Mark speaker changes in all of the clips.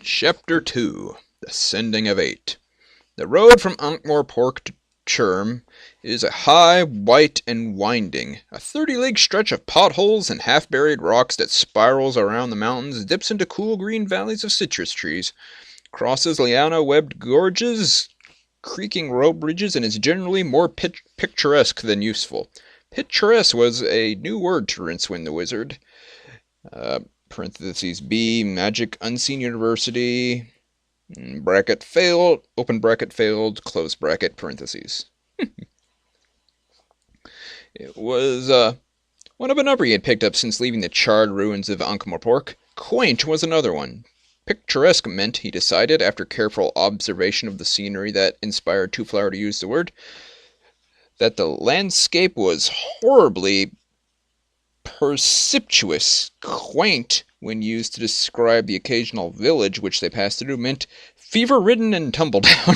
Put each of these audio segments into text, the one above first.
Speaker 1: Chapter 2 The Sending of Eight. The road from Ankh-Morpork to Churm is a high, white, and winding. A 30-league stretch of potholes and half-buried rocks that spirals around the mountains, dips into cool green valleys of citrus trees, crosses liana-webbed gorges, creaking rope bridges, and is generally more picturesque than useful. Picturesque was a new word to Rincewind the Wizard. Parentheses B, Magic Unseen University, bracket failed, open bracket failed, close bracket, parentheses. It was one of a number he had picked up since leaving the charred ruins of Ankh-Morpork. Quaint was another one. Picturesque meant, he decided, after careful observation of the scenery that inspired Two Flower to use the word, that the landscape was horribly precipitous. Quaint, when used to describe the occasional village which they passed through, meant fever-ridden and tumble-down.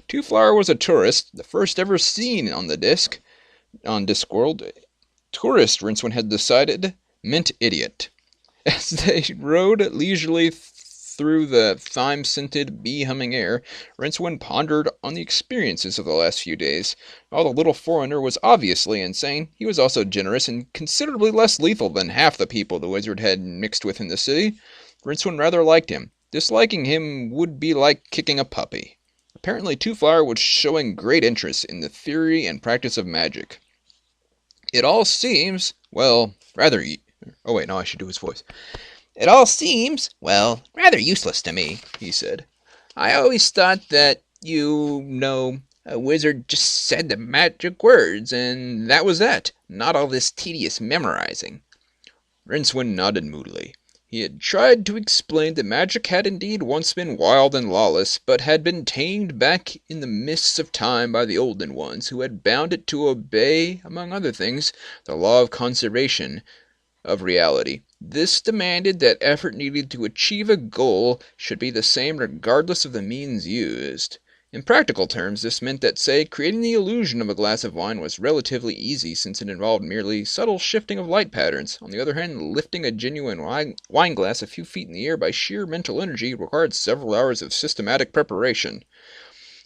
Speaker 1: Two Flower was a tourist, the first ever seen on Discworld. Tourist, Rincewind had decided, meant idiot. As they rode leisurely through the thyme-scented, bee-humming air, Rincewind pondered on the experiences of the last few days. While the little foreigner was obviously insane, he was also generous and considerably less lethal than half the people the wizard had mixed with in the city. Rincewind rather liked him. Disliking him would be like kicking a puppy. Apparently, Two Flower was showing great interest in the theory and practice of magic. It all seems, well, rather... Oh wait, no, I should do his voice. It all seems, well, rather useless to me, he said. I always thought that, a wizard just said the magic words, and that was that. Not all this tedious memorizing. Rincewind nodded moodily. He had tried to explain that magic had indeed once been wild and lawless, but had been tamed back in the mists of time by the olden ones, who had bound it to obey, among other things, the law of conservation of reality. This demanded that effort needed to achieve a goal should be the same regardless of the means used. In practical terms, this meant that, say, creating the illusion of a glass of wine was relatively easy since it involved merely subtle shifting of light patterns. On the other hand, lifting a genuine wine glass a few feet in the air by sheer mental energy required several hours of systematic preparation.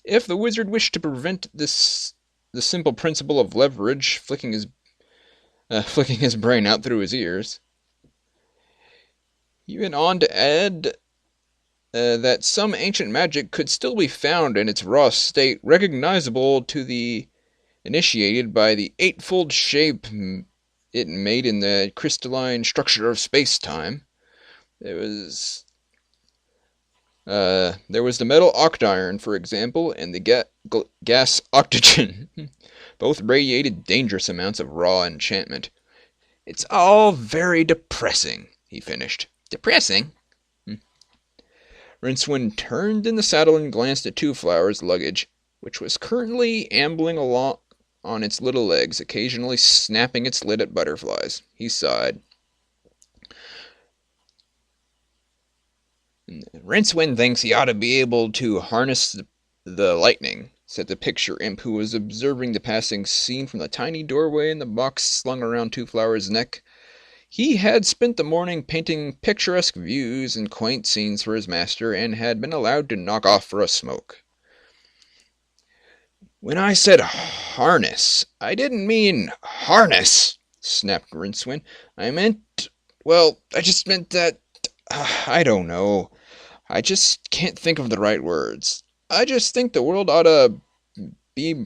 Speaker 1: If the wizard wished to prevent the simple principle of leverage flicking his brain out through his ears, he went on to add that some ancient magic could still be found in its raw state, recognizable to the initiated by the eightfold shape it made in the crystalline structure of space-time. There was the metal octiron, for example, and the gas octogen. Both radiated dangerous amounts of raw enchantment. It's all very depressing, he finished. Depressing? Rincewind turned in the saddle and glanced at Two Flower's luggage, which was currently ambling along on its little legs, occasionally snapping its lid at butterflies. He sighed. Rincewind thinks he ought to be able to harness the lightning, said the picture imp who was observing the passing scene from the tiny doorway in the box slung around Two Flower's neck. He had spent the morning painting picturesque views and quaint scenes for his master, and had been allowed to knock off for a smoke. When I said harness, I didn't mean harness, snapped Rincewind. I just meant that, I don't know. I just can't think of the right words. I just think the world ought to be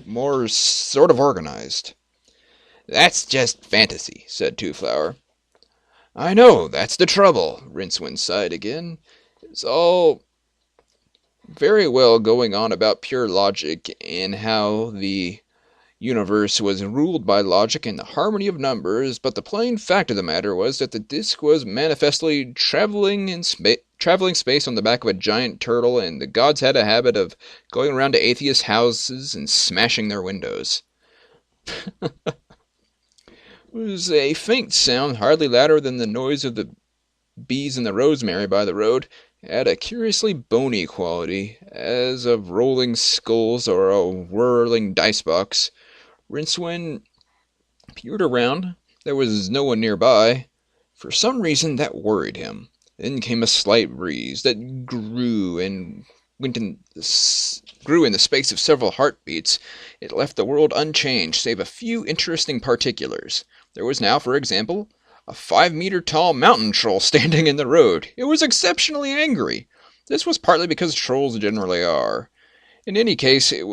Speaker 1: more sort of organized. That's just fantasy, said Two Flower. I know, that's the trouble, Rincewind sighed again. It's all very well going on about pure logic and how the universe was ruled by logic and the harmony of numbers, but the plain fact of the matter was that the disk was manifestly traveling space on the back of a giant turtle, and the gods had a habit of going around to atheist houses and smashing their windows. It was a faint sound, hardly louder than the noise of the bees in the rosemary by the road. It had a curiously bony quality, as of rolling skulls or a whirling dice box. Rincewind peered around. There was no one nearby. For some reason that worried him. Then came a slight breeze that grew in the space of several heartbeats. It left the world unchanged, save a few interesting particulars. There was now, for example, a 5-meter tall mountain troll standing in the road. It was exceptionally angry. This was partly because trolls generally are. In any case, it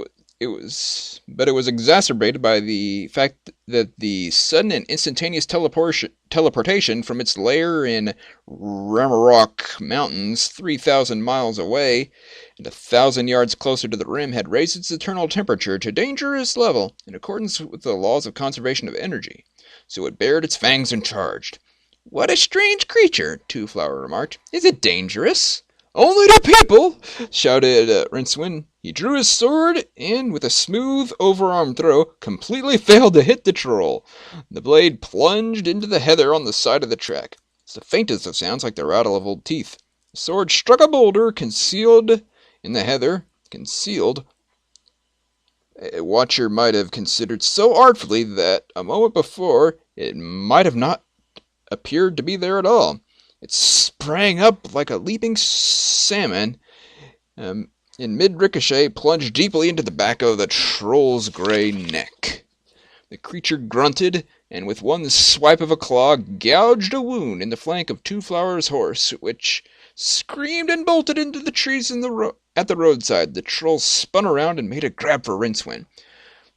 Speaker 1: was exacerbated by the fact that the sudden and instantaneous teleportation from its lair in Ramarok Mountains, 3,000 miles away and 1,000 yards closer to the rim, had raised its internal temperature to dangerous level in accordance with the laws of conservation of energy. So it bared its fangs and charged. "What a strange creature," Two Flower remarked. "Is it dangerous?" "Only to people!" shouted Rincewind. He drew his sword, and with a smooth overarm throw, completely failed to hit the troll. The blade plunged into the heather on the side of the track. It's the faintest of sounds, like the rattle of old teeth. The sword struck a boulder concealed in the heather. Concealed, a watcher might have considered so artfully that a moment before it might have not appeared to be there at all. It sprang up like a leaping salmon, in mid-ricochet, plunged deeply into the back of the troll's gray neck. The creature grunted, and with one swipe of a claw gouged a wound in the flank of Two Flower's horse, which screamed and bolted into the trees at the roadside. The troll spun around and made a grab for Rincewind.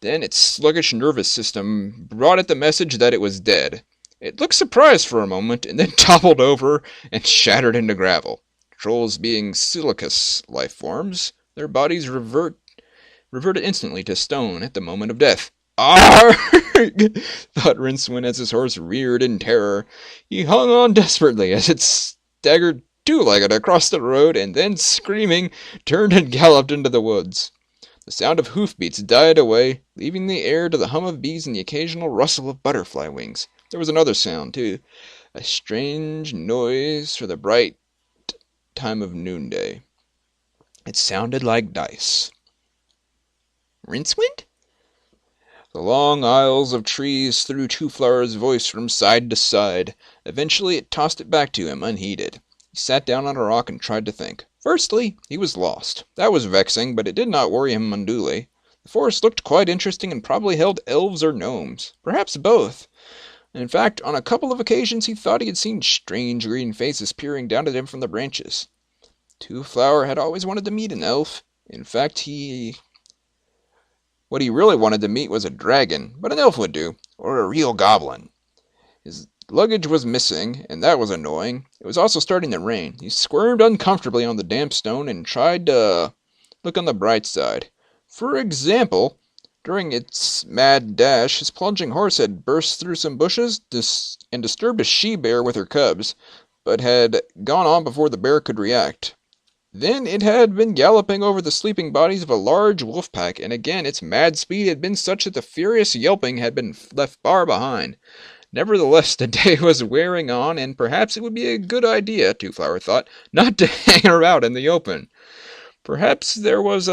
Speaker 1: Then its sluggish nervous system brought it the message that it was dead. It looked surprised for a moment, and then toppled over and shattered into gravel. Trolls being silicous life forms, their bodies reverted instantly to stone at the moment of death. "Arrgh!" thought Rincewind as his horse reared in terror. He hung on desperately as it staggered two-legged across the road, and then, screaming, turned and galloped into the woods. The sound of hoofbeats died away, leaving the air to the hum of bees and the occasional rustle of butterfly wings. There was another sound, too, a strange noise for the bright time of noonday. It sounded like dice. "Rincewind?" The long aisles of trees threw Two Flower's voice from side to side. Eventually it tossed it back to him, unheeded. He sat down on a rock and tried to think. Firstly, he was lost. That was vexing, but it did not worry him unduly. The forest looked quite interesting and probably held elves or gnomes. Perhaps both. In fact, on a couple of occasions he thought he had seen strange green faces peering down at him from the branches. Two Flower had always wanted to meet an elf. In fact, what he really wanted to meet was a dragon, but an elf would do, or a real goblin. His luggage was missing, and that was annoying. It was also starting to rain. He squirmed uncomfortably on the damp stone and tried to look on the bright side. For example, during its mad dash, his plunging horse had burst through some bushes and disturbed a she-bear with her cubs, but had gone on before the bear could react. Then it had been galloping over the sleeping bodies of a large wolf pack, and again its mad speed had been such that the furious yelping had been left far behind. Nevertheless, the day was wearing on, and perhaps it would be a good idea, Two Flower thought, not to hang around in the open. Perhaps there was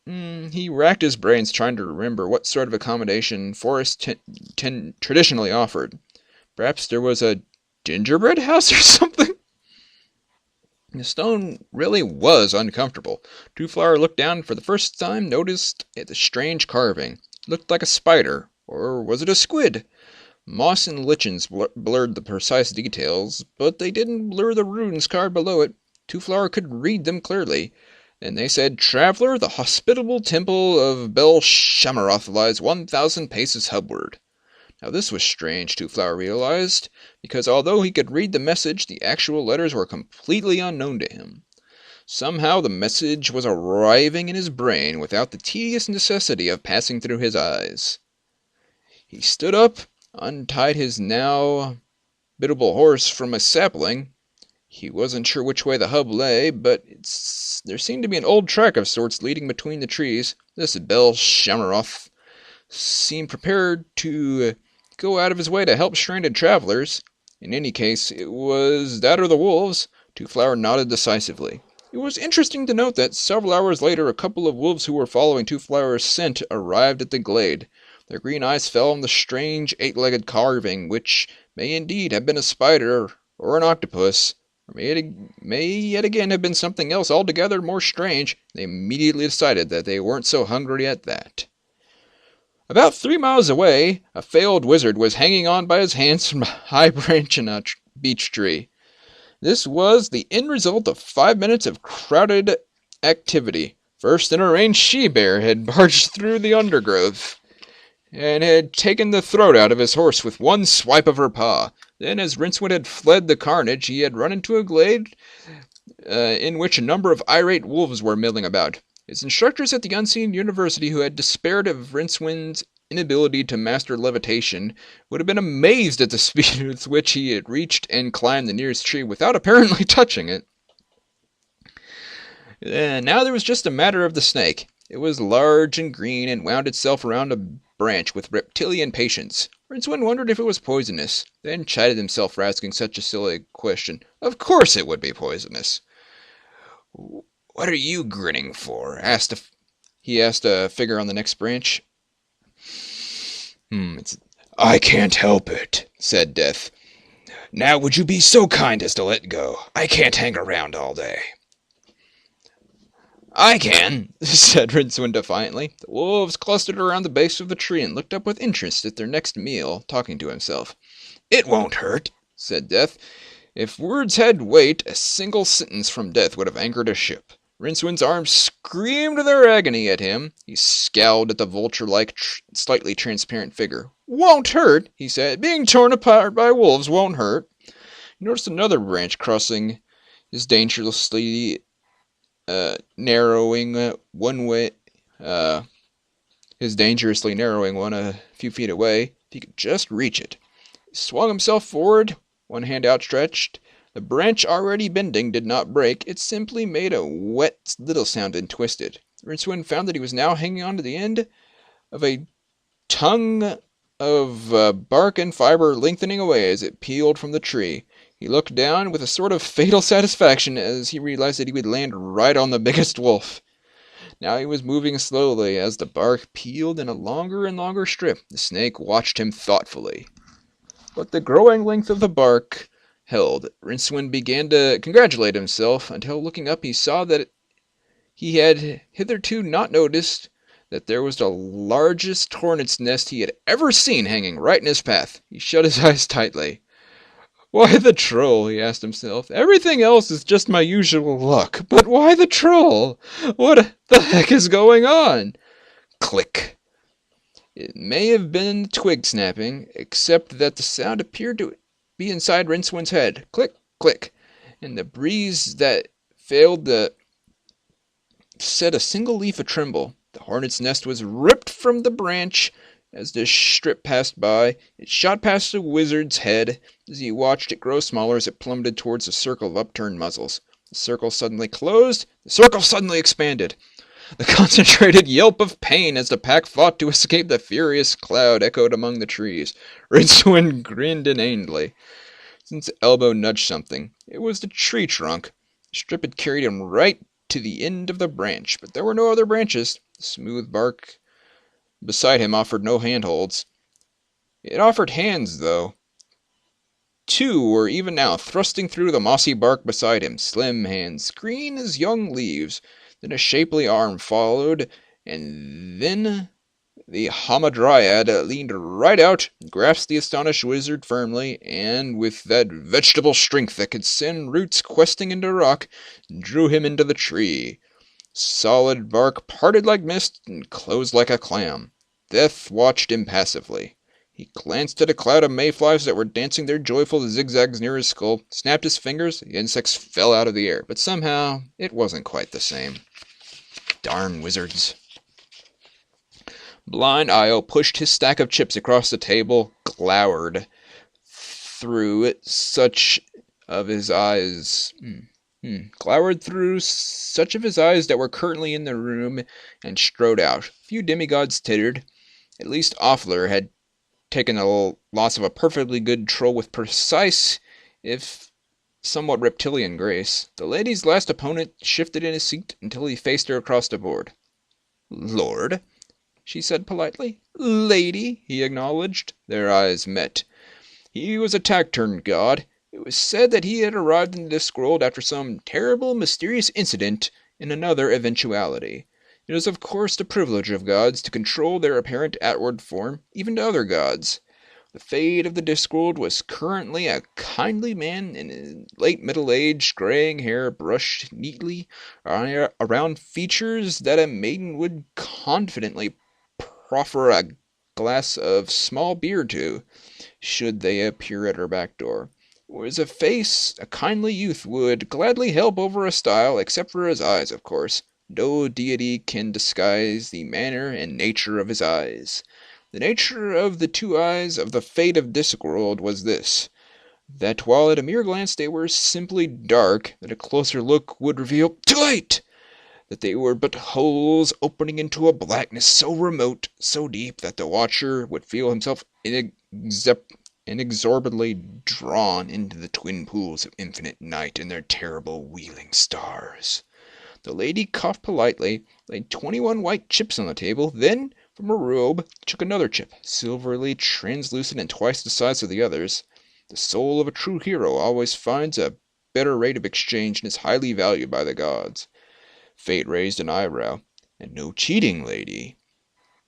Speaker 1: he racked his brains trying to remember what sort of accommodation forests traditionally offered. Perhaps there was a gingerbread house or something? The stone really was uncomfortable. Two Flower looked down for the first time, noticed the strange carving. It looked like a spider, or was it a squid? Moss and lichens blurred the precise details, but they didn't blur the runes carved below it. Two Flower could read them clearly. And they said, "Traveler, the hospitable temple of Bel Shamaroth lies 1,000 paces hubward." Now this was strange, Two Flower realized, because although he could read the message, the actual letters were completely unknown to him. Somehow the message was arriving in his brain without the tedious necessity of passing through his eyes. He stood up, untied his now biddable horse from a sapling. He wasn't sure which way the hub lay, but there seemed to be an old track of sorts leading between the trees. This Bel Shamaroth seemed prepared to go out of his way to help stranded travelers. In any case, it was that or the wolves. Two Flower nodded decisively. It was interesting to note that several hours later a couple of wolves who were following Two Flower's scent arrived at the glade. Their green eyes fell on the strange 8-legged carving, which may indeed have been a spider or an octopus, or may yet again have been something else altogether more strange. They immediately decided that they weren't so hungry at that. About 3 miles away, a failed wizard was hanging on by his hands from a high branch in a beech tree. This was the end result of 5 minutes of crowded activity. First, an enraged she-bear had barged through the undergrowth, and had taken the throat out of his horse with one swipe of her paw. Then, as Rincewind had fled the carnage, he had run into a glade in which a number of irate wolves were milling about. His instructors at the Unseen University, who had despaired of Rincewind's inability to master levitation, would have been amazed at the speed with which he had reached and climbed the nearest tree without apparently touching it. Now there was just a matter of the snake. It was large and green, and wound itself around a branch with reptilian patience. Rincewind wondered if it was poisonous, then chided himself for asking such a silly question. Of course it would be poisonous. "What are you grinning for?" he asked a figure on the next branch. "I can't help it," said Death. "Now would you be so kind as to let go? I can't hang around all day." "I can," said Rincewind defiantly. The wolves clustered around the base of the tree and looked up with interest at their next meal, talking to himself. "It won't hurt," said Death. If words had weight, a single sentence from Death would have anchored a ship. Rincewind's arms screamed their agony at him. He scowled at the vulture-like, slightly transparent figure. "Won't hurt," he said. "Being torn apart by wolves won't hurt." He noticed another branch crossing his dangerously narrowing one a few feet away. If he could just reach it. He swung himself forward, one hand outstretched. The branch, already bending, did not break. It simply made a wet little sound and twisted. Rincewind found that he was now hanging on to the end of a tongue of bark and fiber, lengthening away as it peeled from the tree. He looked down with a sort of fatal satisfaction as he realized that he would land right on the biggest wolf. Now he was moving slowly as the bark peeled in a longer and longer strip. The snake watched him thoughtfully. But the growing length of the bark held. Rincewind began to congratulate himself, until looking up he saw that he had hitherto not noticed that there was the largest hornet's nest he had ever seen hanging right in his path. He shut his eyes tightly. "Why the troll?" he asked himself. "Everything else is just my usual luck, but why the troll? What the heck is going on?" Click. It may have been twig snapping, except that the sound appeared to be inside Rincewind's head. Click, click, and the breeze that failed to set a single leaf a-tremble. The hornet's nest was ripped from the branch as the strip passed by. It shot past the wizard's head as he watched it grow smaller as it plummeted towards the circle of upturned muzzles. The circle suddenly closed. The circle suddenly expanded. The concentrated yelp of pain as the pack fought to escape the furious cloud echoed among the trees. Rincewind grinned inanely. Since elbow nudged something. It was the tree trunk. The strip had carried him right to the end of the branch, but there were no other branches. The smooth bark beside him offered no handholds. It offered hands, though. Two were even now thrusting through the mossy bark beside him, slim hands, green as young leaves. Then a shapely arm followed, and then the Hamadryad leaned right out, grasped the astonished wizard firmly, and with that vegetable strength that could send roots questing into rock, drew him into the tree. Solid bark parted like mist and closed like a clam. Death watched impassively. He glanced at a cloud of mayflies that were dancing their joyful zigzags near his skull, snapped his fingers, the insects fell out of the air, but somehow it wasn't quite the same. Darn wizards. Blind Io pushed his stack of chips across the table, glowered through such of his eyes that were currently in the room, and strode out. A few demigods tittered. At least Offler had taken the loss of a perfectly good troll with precise, if somewhat reptilian grace. The lady's last opponent shifted in his seat until he faced her across the board. "Lord," she said politely. "Lady," he acknowledged. Their eyes met. He was a taciturn god. It It was said that he had arrived in the Discworld after some terrible, mysterious incident in another eventuality. It is, of course, the privilege of gods to control their apparent outward form, even to other gods. The fate of the Discworld was currently a kindly man in late middle age, graying hair brushed neatly around features that a maiden would confidently proffer a glass of small beer to, should they appear at her back door. It was a face a kindly youth would gladly help over a stile, except for his eyes, of course. No deity can disguise the manner and nature of his eyes. The nature of the two eyes of the fate of Discworld was this, that while at a mere glance they were simply dark, that a closer look would reveal, too late, that they were but holes opening into a blackness so remote, so deep, that the watcher would feel himself inexorably drawn into the twin pools of infinite night and their terrible wheeling stars. The lady coughed politely, laid 21 white chips on the table, then, from her robe, took another chip, silverly translucent and twice the size of the others. The soul of a true hero always finds a better rate of exchange and is highly valued by the gods. Fate raised an eyebrow. And no cheating, lady,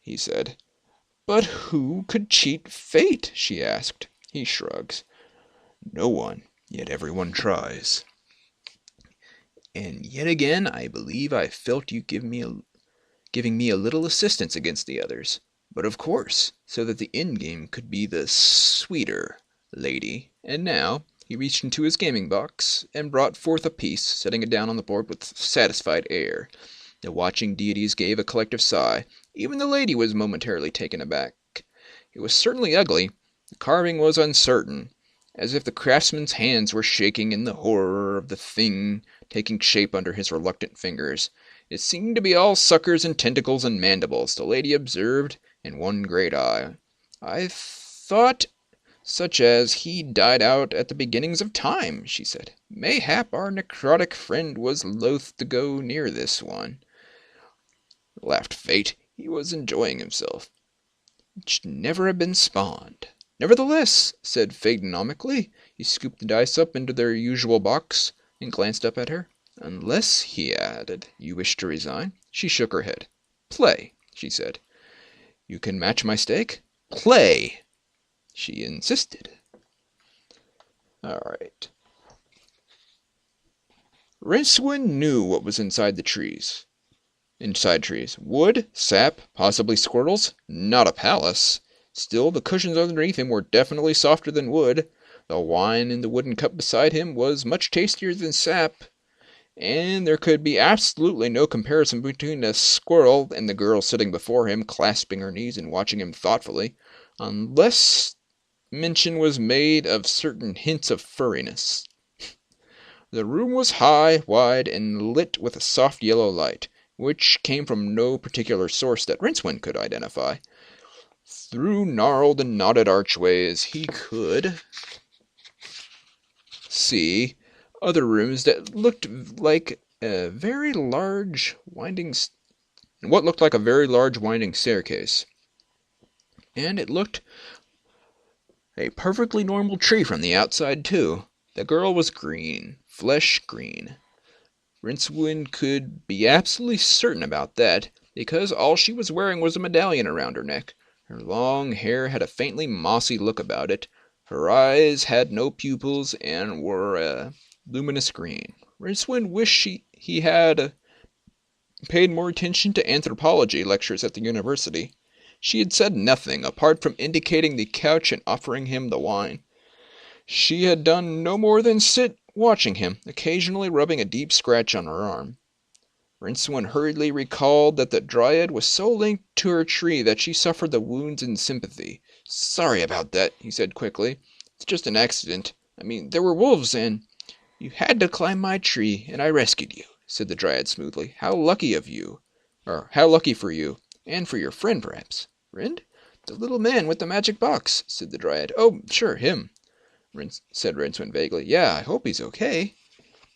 Speaker 1: he said. But who could cheat fate? She asked. He shrugs. No one, yet everyone tries. And yet again I believe I felt you giving me a little assistance against the others. But of course, so that the end game could be the sweeter, lady. And now, he reached into his gaming box and brought forth a piece, setting it down on the board with a satisfied air. The watching deities gave a collective sigh. Even the lady was momentarily taken aback. It was certainly ugly. The carving was uncertain, as if the craftsman's hands were shaking in the horror of the thing taking shape under his reluctant fingers. It seemed to be all suckers and tentacles and mandibles, the lady observed, in one great eye. I thought such as he died out at the beginnings of time, she said. Mayhap our necrotic friend was loath to go near this one. Laughed Fate. He was enjoying himself. It should never have been spawned. Nevertheless, said Fate nomically. He scooped the dice up into their usual box and glanced up at her. Unless, he added, you wish to resign. She shook her head. Play, she said. You can match my stake? Play, she insisted. All right. Rincewind knew what was inside the trees. Inside trees. Wood, sap, possibly squirrels. Not a palace. Still, the cushions underneath him were definitely softer than wood. The wine in the wooden cup beside him was much tastier than sap. And there could be absolutely no comparison between a squirrel and the girl sitting before him, clasping her knees and watching him thoughtfully, unless mention was made of certain hints of furriness. The room was high, wide, and lit with a soft yellow light, which came from no particular source that Rincewind could identify. Through gnarled and knotted archways he could see other rooms that looked like a very large winding staircase. And it looked a perfectly normal tree from the outside, too. The girl was green, flesh green. Rincewind could be absolutely certain about that, because all she was wearing was a medallion around her neck. Her long hair had a faintly mossy look about it. Her eyes had no pupils and were a luminous green. Rincewind wished he had paid more attention to anthropology lectures at the university. She had said nothing, apart from indicating the couch and offering him the wine. She had done no more than sit watching him, occasionally rubbing a deep scratch on her arm. Rincewind hurriedly recalled that the dryad was so linked to her tree that she suffered the wounds in sympathy. Sorry about that, he said quickly. It's just an accident. I mean, there were wolves and... You had to climb my tree, and I rescued you, said the dryad smoothly. How lucky of you. Or, how lucky for you. And for your friend, perhaps. Friend? The little man with the magic box, said the dryad. Oh, sure, him, said Rincewind vaguely. Yeah, I hope he's okay.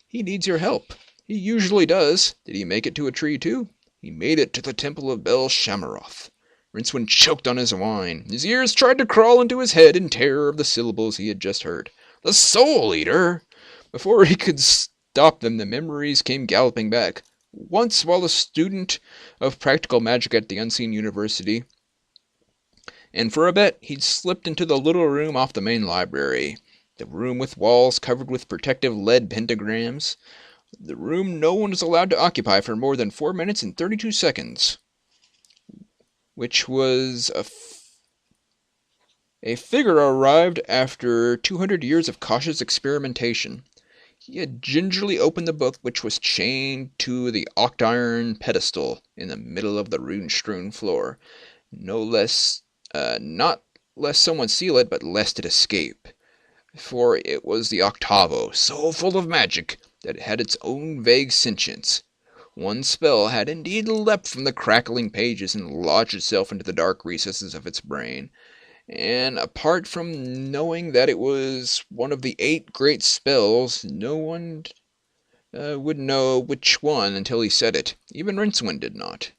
Speaker 1: He needs your help. He usually does. Did he make it to a tree, too? He made it to the temple of Bel Shamaroth. Rincewind choked on his wine. His ears tried to crawl into his head in terror of the syllables he had just heard. The Soul Eater! Before he could stop them, the memories came galloping back. Once, while a student of practical magic at the Unseen University, and for a bit he'd slipped into the little room off the main library. The room with walls covered with protective lead pentagrams. The room no one was allowed to occupy for more than 4 minutes and 32 seconds. Which was a figure arrived after 200 years of cautious experimentation. He had gingerly opened the book, which was chained to the octiron pedestal in the middle of the rune-strewn floor. Not lest someone steal it, but lest it escape. For it was the octavo, so full of magic that it had its own vague sentience. One spell had indeed leapt from the crackling pages and lodged itself into the dark recesses of its brain. And apart from knowing that it was one of the 8 great spells, no one would know which one until he said it. Even Rincewind did not.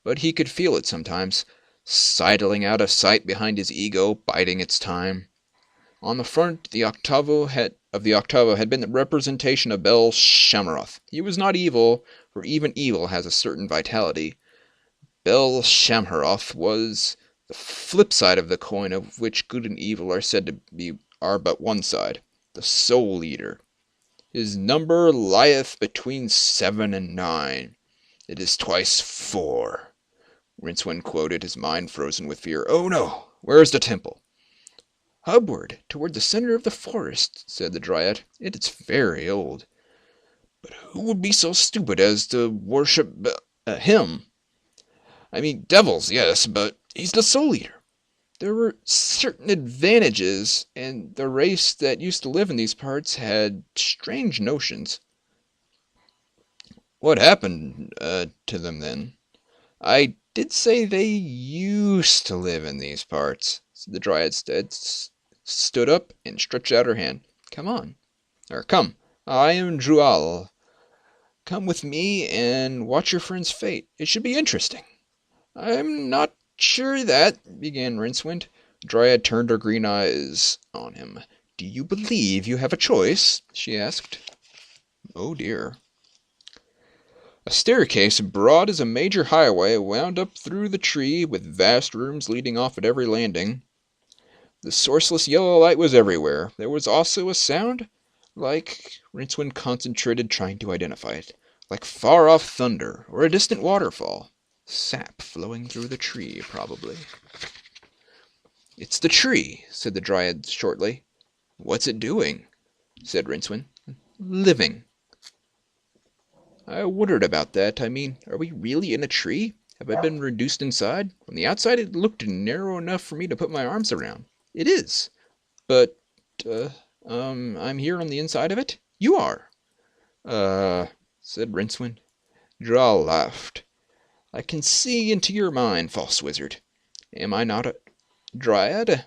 Speaker 1: But he could feel it sometimes, sidling out of sight behind his ego, biding its time. On the front the octavo had been the representation of Bel Shamroth. He was not evil, for even evil has a certain vitality. Bel Shamroth was the flip side of the coin, of which good and evil are said to be but one side, the Soul Eater. His number lieth between 7 and 9. It is twice 4. Rincewind quoted, his mind frozen with fear. Oh no! Where is the temple? Upward, toward the center of the forest, said the Dryad. It is very old. But who would be so stupid as to worship him? I mean, devils, yes, but he's the Soul Eater. There were certain advantages, and the race that used to live in these parts had strange notions. What happened to them then? I did say they used to live in these parts. The Dryad stood up and stretched out her hand. Come. I am Drual. Come with me and watch your friend's fate. It should be interesting. I'm not sure that, began Rincewind. Dryad turned her green eyes on him. Do you believe you have a choice? She asked. Oh dear. A staircase, broad as a major highway, wound up through the tree, with vast rooms leading off at every landing. The sourceless yellow light was everywhere. There was also a sound, like Rincewind concentrated, trying to identify it, like far-off thunder, or a distant waterfall. Sap flowing through the tree, probably. It's the tree, said the Dryad shortly. What's it doing? Said Rincewind. Living. I wondered about that. I mean, are we really in a tree? Have I been reduced inside? From the outside it looked narrow enough for me to put my arms around. It is. But, I'm here on the inside of it? You are. Said Rincewind. Droll laughed. I can see into your mind, false wizard. Am I not a Dryad?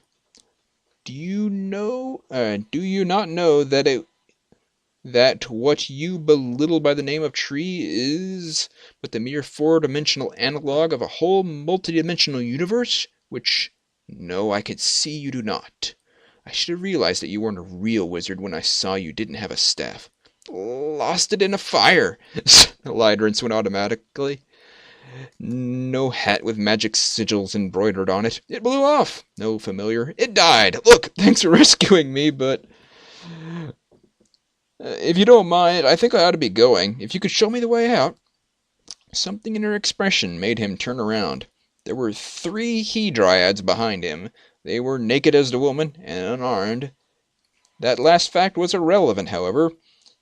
Speaker 1: Do you not know that what you belittle by the name of tree is but the mere 4-dimensional analog of a whole multidimensional universe? Which, no, I can see you do not. I should have realized that you weren't a real wizard when I saw you didn't have a staff. Lost it in a fire, lied Rincewind automatically. No hat with magic sigils embroidered on it. It blew off. No familiar. It died. Look, thanks for rescuing me, but if you don't mind, I think I ought to be going. If you could show me the way out. Something in her expression made him turn around. There were 3 he-dryads behind him. They were naked as the woman, and unarmed. That last fact was irrelevant, however.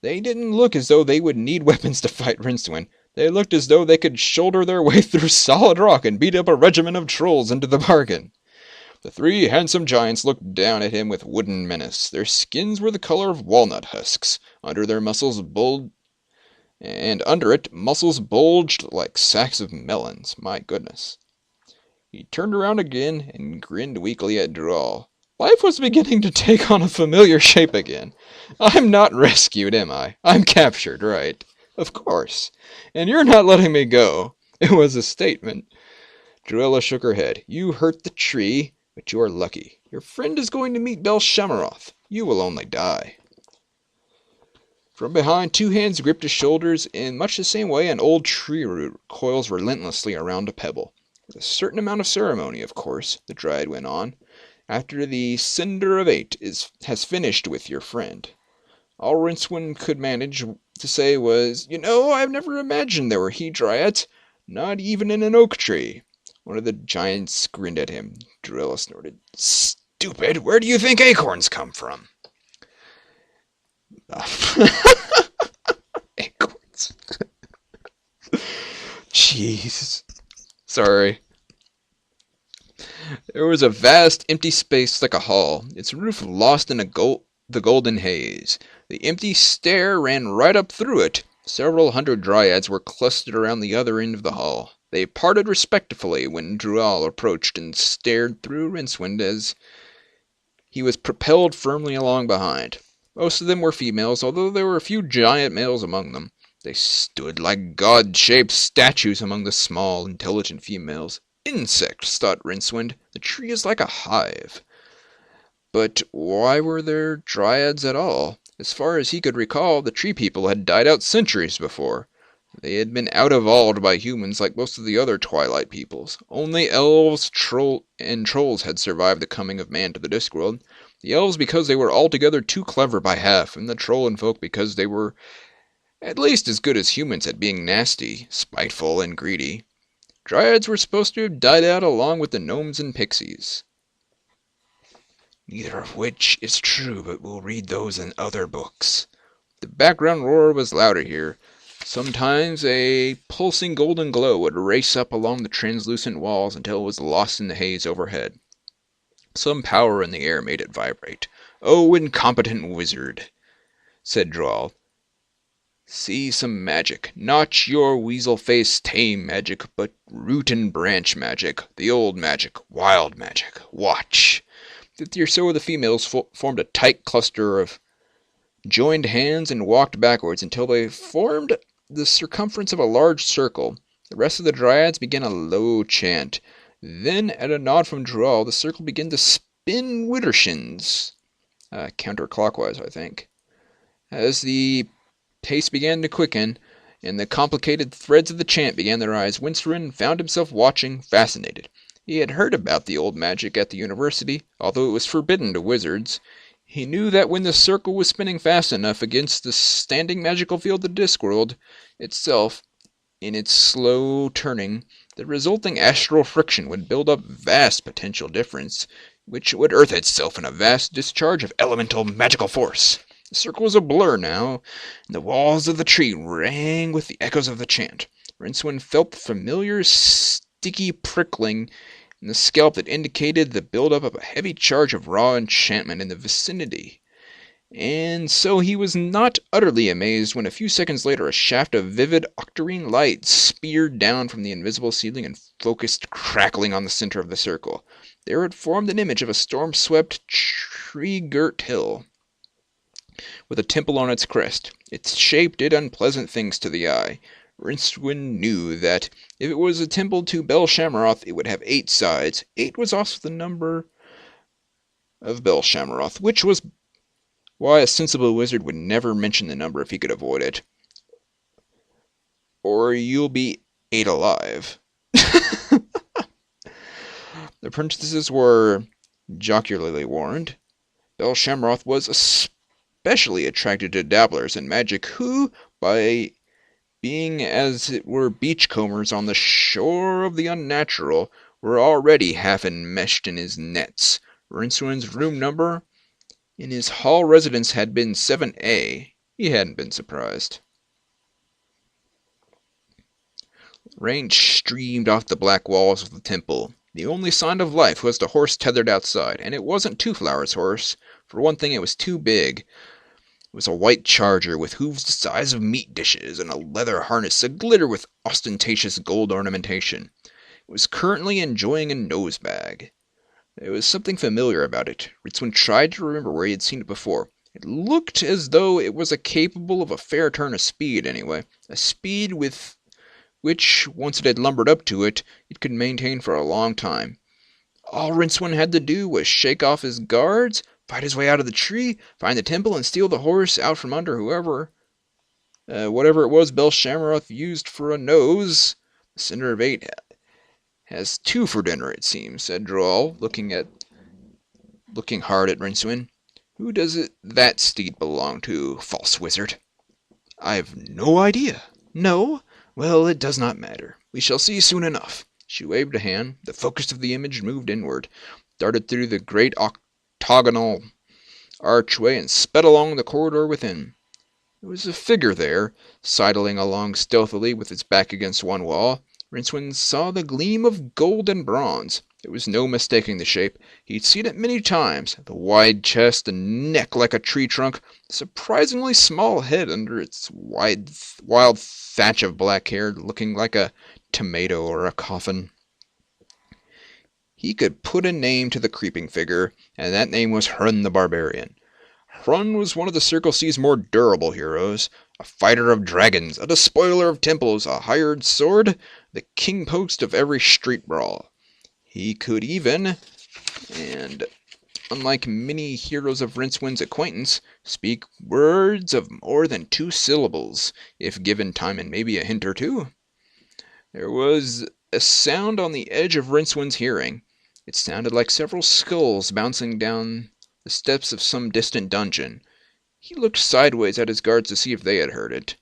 Speaker 1: They didn't look as though they would need weapons to fight Rincewind. They looked as though they could shoulder their way through solid rock and beat up a regiment of trolls into the bargain. The 3 handsome giants looked down at him with wooden menace. Their skins were the color of walnut husks. Under muscles bulged like sacks of melons. My goodness. He turned around again and grinned weakly at Droll. Life was beginning to take on a familiar shape again. I'm not rescued, am I? I'm captured, right? Of course. And you're not letting me go. It was a statement. Druella shook her head. You hurt the tree, but you're lucky. Your friend is going to meet Bel Shamroth. You will only die. From behind, two hands gripped his shoulders in much the same way an old tree root coils relentlessly around a pebble. With a certain amount of ceremony, of course, the dryad went on, after the cinder of eight has finished with your friend. All Rincewind could manage to say was, I've never imagined there were he-dryads, not even in an oak tree. One of the giants grinned at him. Drella snorted, Stupid, where do you think acorns come from? Acorns. Jeez. Sorry. There was a vast empty space like a hall, its roof lost in the golden haze. The empty stair ran right up through it. Several hundred dryads were clustered around the other end of the hall. They parted respectfully when Drual approached and stared through Rincewind as he was propelled firmly along behind. Most of them were females, although there were a few giant males among them. They stood like god-shaped statues among the small, intelligent females. Insects, thought Rincewind. The tree is like a hive. But why were there dryads at all? As far as he could recall, the tree people had died out centuries before. They had been out-evolved by humans like most of the other twilight peoples. Only elves and trolls had survived the coming of man to the Discworld. The elves because they were altogether too clever by half, and the troll and folk because they were at least as good as humans at being nasty, spiteful, and greedy. Dryads were supposed to have died out along with the gnomes and pixies. Neither of which is true, but we'll read those in other books. The background roar was louder here. Sometimes a pulsing golden glow would race up along the translucent walls until it was lost in the haze overhead. Some power in the air made it vibrate. "Oh, incompetent wizard," said Droll. "See some magic. Not your weasel-faced tame magic, but root and branch magic. The old magic. Wild magic. Watch." 50 or so of the females formed a tight cluster of joined hands and walked backwards until they formed the circumference of a large circle. The rest of the dryads began a low chant. Then, at a nod from Droll, the circle began to spin widdershins. Counterclockwise, I think. As the pace began to quicken, and the complicated threads of the chant began to rise, Rincewind found himself watching, fascinated. He had heard about the old magic at the university, although it was forbidden to wizards. He knew that when the circle was spinning fast enough against the standing magical field of the Discworld itself, in its slow turning, the resulting astral friction would build up vast potential difference, which would earth itself in a vast discharge of elemental magical force. The circle was a blur now, and the walls of the tree rang with the echoes of the chant. Rincewind felt the familiar sticky prickling in the scalp that indicated the build-up of a heavy charge of raw enchantment in the vicinity. And so he was not utterly amazed when a few seconds later a shaft of vivid octarine light speared down from the invisible ceiling and focused crackling on the center of the circle. There it formed an image of a storm-swept, tree-girt hill, with a temple on its crest. Its shape did unpleasant things to the eye. Rincewind knew that if it was a temple to Bel Shamroth, it would have 8 sides. 8 was also the number of Bel Shamroth, which was why a sensible wizard would never mention the number if he could avoid it. Or you'll be 8 alive. The princesses were jocularly warned. Bel Shamroth was especially attracted to dabblers in magic who, by being as it were beachcombers on the shore of the unnatural, were already half enmeshed in his nets. Rincewind's room number in his hall residence had been 7A. He hadn't been surprised. Rain streamed off the black walls of the temple. The only sign of life was the horse tethered outside, and it wasn't Two-Flower's horse. For one thing, it was too big. It was a white charger with hooves the size of meat dishes and a leather harness aglitter with ostentatious gold ornamentation. It was currently enjoying a nosebag. There was something familiar about it. Rincewind tried to remember where he had seen it before. It looked as though it was capable of a fair turn of speed, anyway. A speed with which, once it had lumbered up to it, it could maintain for a long time. All Rincewind had to do was shake off his guards, fight his way out of the tree, find the temple, and steal the horse out from under whatever it was Belshammar used for a nose. The Cinder of Eight has two for dinner, it seems, said Droll, looking hard at Rincewind. Who does that steed belong to, false wizard? I've no idea. No? Well, it does not matter. We shall see soon enough. She waved a hand. The focus of the image moved inward, darted through the great octagonal archway, and sped along the corridor within. There was a figure there, sidling along stealthily with its back against one wall. Rincewind saw the gleam of gold and bronze. There was no mistaking the shape. He'd seen it many times. The wide chest, the neck like a tree trunk, the surprisingly small head under its wild thatch of black hair, looking like a tomato or a coffin. He could put a name to the creeping figure, and that name was Hrun the Barbarian. Hrun was one of the Circle C's more durable heroes, a fighter of dragons, a despoiler of temples, a hired sword, the king post of every street brawl. He could even, and unlike many heroes of Rincewind's acquaintance, speak words of more than 2 syllables, if given time and maybe a hint or two. There was a sound on the edge of Rincewind's hearing. It sounded like several skulls bouncing down the steps of some distant dungeon. He looked sideways at his guards to see if they had heard it.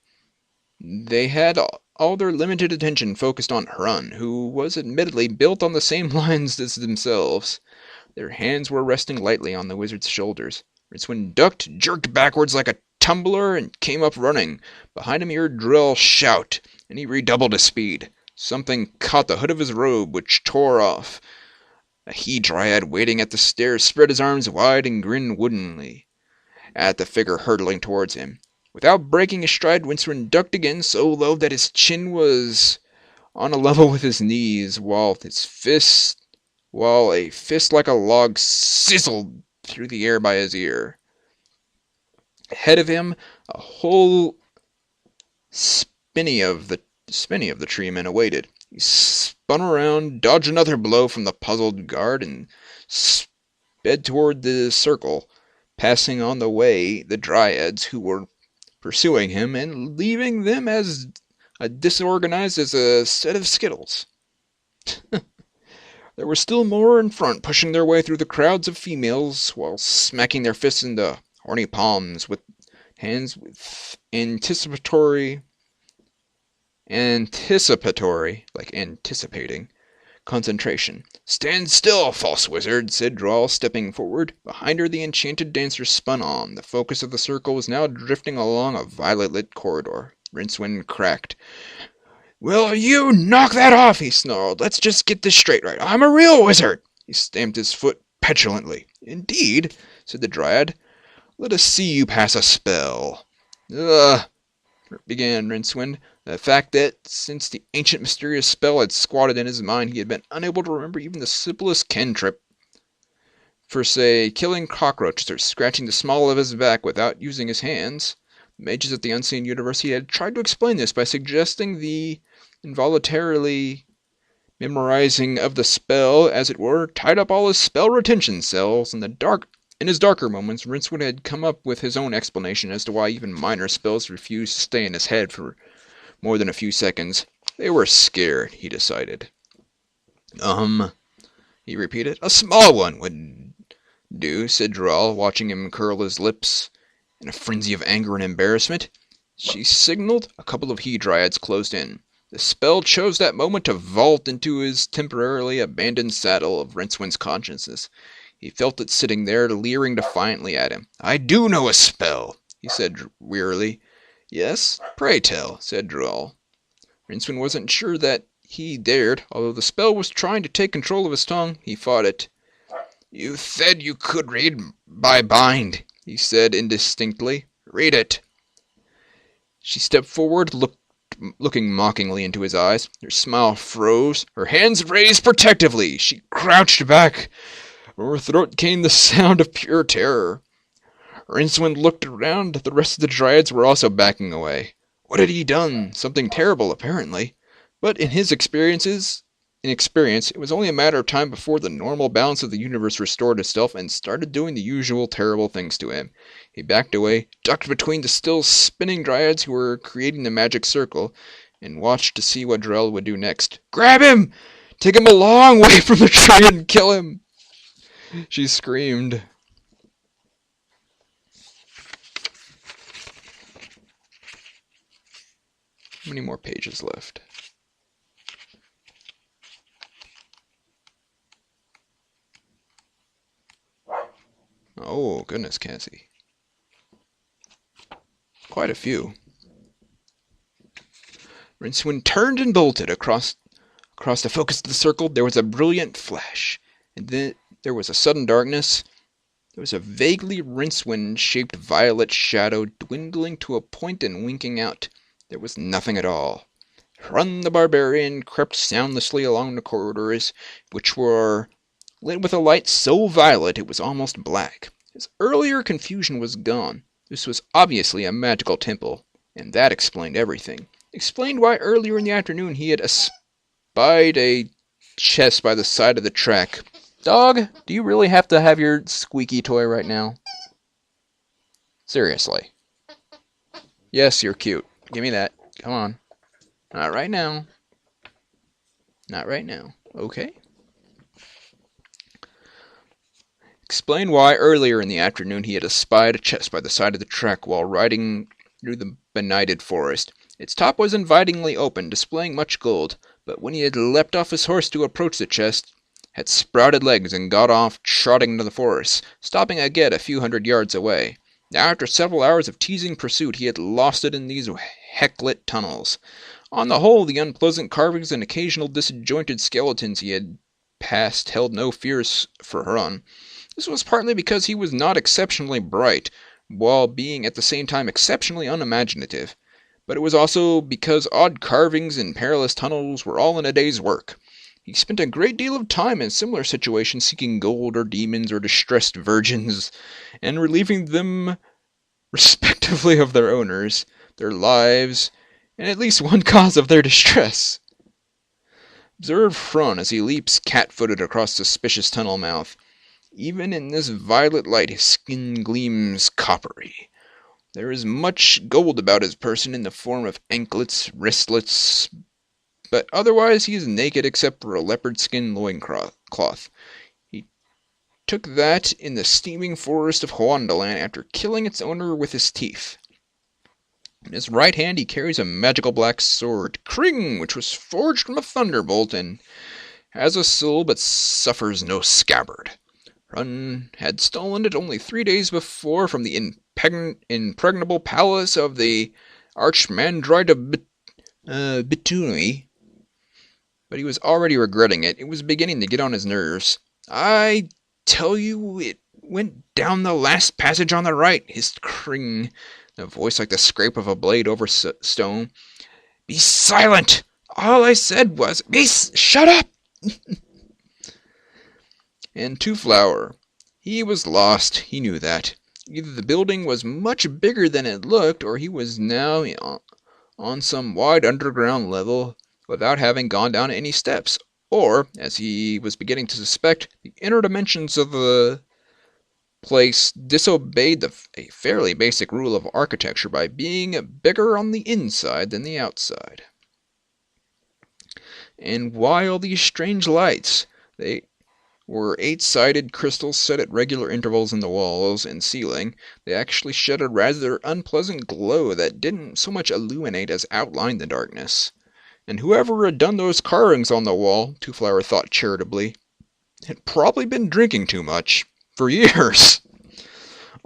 Speaker 1: They had all their limited attention focused on Hrun, who was admittedly built on the same lines as themselves. Their hands were resting lightly on the wizard's shoulders. Rincewind ducked, jerked backwards like a tumbler, and came up running. Behind him he heard Drill shout, and he redoubled his speed. Something caught the hood of his robe, which tore off. A he-dryad waiting at the stairs spread his arms wide and grinned woodenly at the figure hurtling towards him. Without breaking his stride, Rincewind ducked again so low that his chin was on a level with his knees, while a fist like a log sizzled through the air by his ear. Ahead of him, a whole spinney of the treemen awaited. He spun around, dodged another blow from the puzzled guard, and sped toward the circle, passing on the way the dryads who were pursuing him and leaving them as disorganized as a set of skittles. There were still more in front, pushing their way through the crowds of females while smacking their fists into horny palms with hands with anticipating, like anticipating, concentration. Stand still, false wizard, said Droll, stepping forward. Behind her the enchanted dancer spun on. The focus of the circle was now drifting along a violet-lit corridor. Rincewind cracked. Will you knock that off, he snarled. Let's just get this straight right. I'm a real wizard. He stamped his foot petulantly. Indeed, said the dryad. Let us see you pass a spell. Began Rincewind. The fact that, since the ancient mysterious spell had squatted in his mind, he had been unable to remember even the simplest cantrip for, say, killing cockroaches or scratching the small of his back without using his hands. The mages at the Unseen University had tried to explain this by suggesting the involuntarily memorizing of the spell, as it were, tied up all his spell retention cells. In his darker moments, Rincewind had come up with his own explanation as to why even minor spells refused to stay in his head for more than a few seconds. They were scared, he decided. He repeated. A small one would do, said Droll, watching him curl his lips in a frenzy of anger and embarrassment. She signaled. A couple of he-dryads closed in. The spell chose that moment to vault into his temporarily abandoned saddle of Rincewind's consciousness. He felt it sitting there, leering defiantly at him. I do know a spell, he said wearily. Yes, pray tell, said Droll. Rincewind wasn't sure that he dared. Although the spell was trying to take control of his tongue, he fought it. You said you could read my mind, he said indistinctly. Read it. She stepped forward, looking mockingly into his eyes. Her smile froze. Her hands raised protectively. She crouched back. From her throat came the sound of pure terror. Rincewind looked around. The rest of the dryads were also backing away. What had he done? Something terrible, apparently. But in his experiences, in experience, it was only a matter of time before the normal balance of the universe restored itself and started doing the usual terrible things to him. He backed away, ducked between the still spinning dryads who were creating the magic circle, and watched to see what Drell would do next. "Grab him! Take him a long way from the tree and kill him!" she screamed. How many more pages left? Oh, goodness, Cassie. Quite a few. Rincewind turned and bolted across the focus of the circle. There was a brilliant flash, and then there was a sudden darkness. There was a vaguely Rincewind-shaped violet shadow dwindling to a point and winking out. There was nothing at all. Hrun the barbarian crept soundlessly along the corridors, which were lit with a light so violet it was almost black. His earlier confusion was gone. This was obviously a magical temple, and that explained everything. Explained why earlier in the afternoon he had espied a chest by the side of the track. Dog, do you really have to have your squeaky toy right now? Seriously. Yes, you're cute. Give me that. Come on. Not right now. Not right now. Okay. Explained why earlier in the afternoon he had espied a chest by the side of the track while riding through the benighted forest. Its top was invitingly open, displaying much gold, but when he had leapt off his horse to approach the chest, had sprouted legs and got off trotting into the forest, stopping again a few hundred yards away. Now, after several hours of teasing pursuit, he had lost it in these heck-lit tunnels. On the whole, the unpleasant carvings and occasional disjointed skeletons he had passed held no fears for Hrun. This was partly because he was not exceptionally bright, while being at the same time exceptionally unimaginative. But it was also because odd carvings and perilous tunnels were all in a day's work. He spent a great deal of time in similar situations seeking gold or demons or distressed virgins, and relieving them respectively of their owners, their lives, and at least one cause of their distress. Observe Hrun as he leaps cat-footed across the suspicious tunnel mouth. Even in this violet light his skin gleams coppery. There is much gold about his person in the form of anklets, wristlets, but otherwise he is naked except for a leopard-skin loincloth. He took that in the steaming forest of Huandaland after killing its owner with his teeth. In his right hand he carries a magical black sword, Kring, which was forged from a thunderbolt and has a soul but suffers no scabbard. Hrun had stolen it only 3 days before from the impregnable palace of the Archmandrite of Bituni, but he was already regretting it. It was beginning to get on his nerves. "I tell you, it went down the last passage on the right," hissed Kring, a voice like the scrape of a blade over stone. "Be silent! All I said was, shut up!" And Two-Flower. He was lost, he knew that. Either the building was much bigger than it looked, or he was now on some wide underground level without having gone down any steps, or, as he was beginning to suspect, the inner dimensions of the place disobeyed a fairly basic rule of architecture by being bigger on the inside than the outside. And why all these strange lights? They were 8-sided crystals set at regular intervals in the walls and ceiling. They actually shed a rather unpleasant glow that didn't so much illuminate as outline the darkness. And whoever had done those carvings on the wall, Two-Flower thought charitably, had probably been drinking too much for years.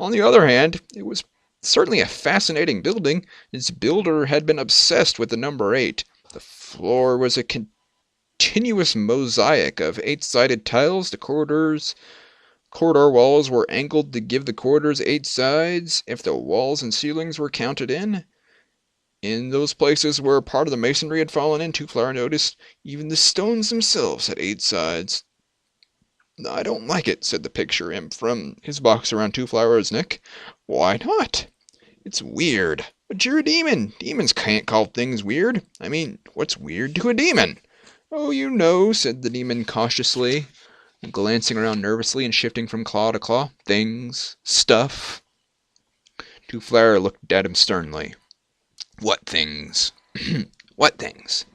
Speaker 1: On the other hand, it was certainly a fascinating building. Its builder had been obsessed with the number 8. The floor was a continuous mosaic of 8-sided tiles. The corridor walls were angled to give the corridors 8 sides, if the walls and ceilings were counted in. In those places where part of the masonry had fallen in, Two-Flower noticed even the stones themselves had 8 sides. "I don't like it," said the picture imp from his box around Two-Flower's neck. "Why not?" "It's weird." "But you're a demon. Demons can't call things weird. I mean, what's weird to a demon?" Oh, you know, said the demon cautiously, glancing around nervously and shifting from claw to claw. Things. Stuff. Two-Flower looked at him sternly. What things? What things?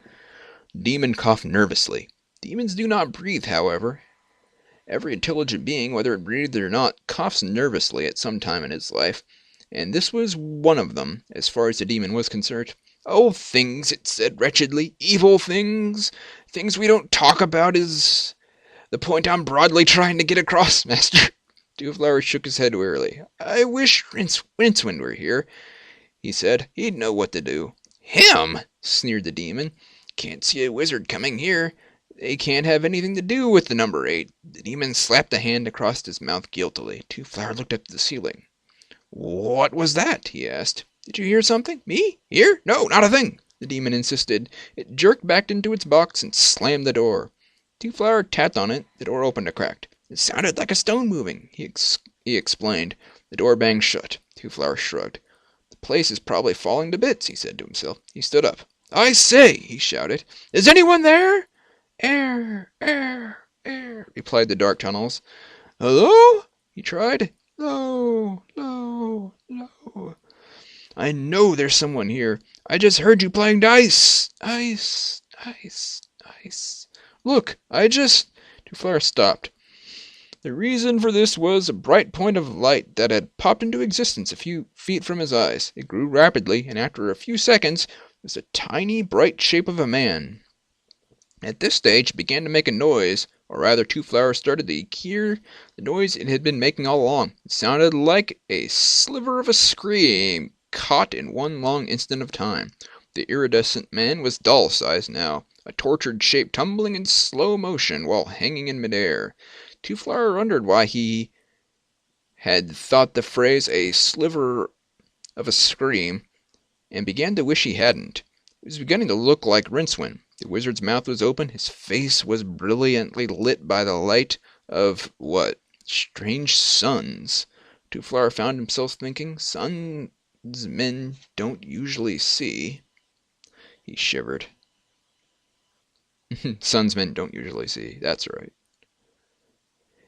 Speaker 1: Demon coughed nervously. Demons do not breathe, however. Every intelligent being, whether it breathed or not, coughs nervously at some time in its life, and this was one of them, as far as the demon was concerned. Oh, things, it said wretchedly. Evil things. Things we don't talk about is the point I'm broadly trying to get across, master. Two-Flower shook his head wearily. I wish Rincewind were here, he said. He'd know what to do. Him? Sneered the demon. Can't see a wizard coming here. They can't have anything to do with the number 8. The demon slapped a hand across his mouth guiltily. Two-Flower looked up at the ceiling. What was that? He asked. Did you hear something? Me? Hear? No, not a thing, the demon insisted. It jerked back into its box and slammed the door. Two-Flower tapped on it. The door opened a crack. It sounded like a stone moving, he explained. The door banged shut. Two-Flower shrugged. The place is probably falling to bits, he said to himself. He stood up. I say, he shouted. Is anyone there? Air, replied the dark tunnels. Hello? He tried. Low. I know there's someone here. I just heard you playing dice. Ice. Look, Two-Flower stopped. The reason for this was a bright point of light that had popped into existence a few feet from his eyes. It grew rapidly, and after a few seconds, was a tiny, bright shape of a man. At this stage, it began to make a noise, or rather Two-Flower started to hear the noise it had been making all along. It sounded like a sliver of a scream, caught in one long instant of time. The iridescent man was doll-sized now, a tortured shape tumbling in slow motion while hanging in midair. Two-Flower wondered why he had thought the phrase a sliver of a scream, and began to wish he hadn't. It was beginning to look like Rincewind. The wizard's mouth was open. His face was brilliantly lit by the light of, what, strange suns. Two-Flower found himself thinking, suns men don't usually see. He shivered. Suns men don't usually see, that's right.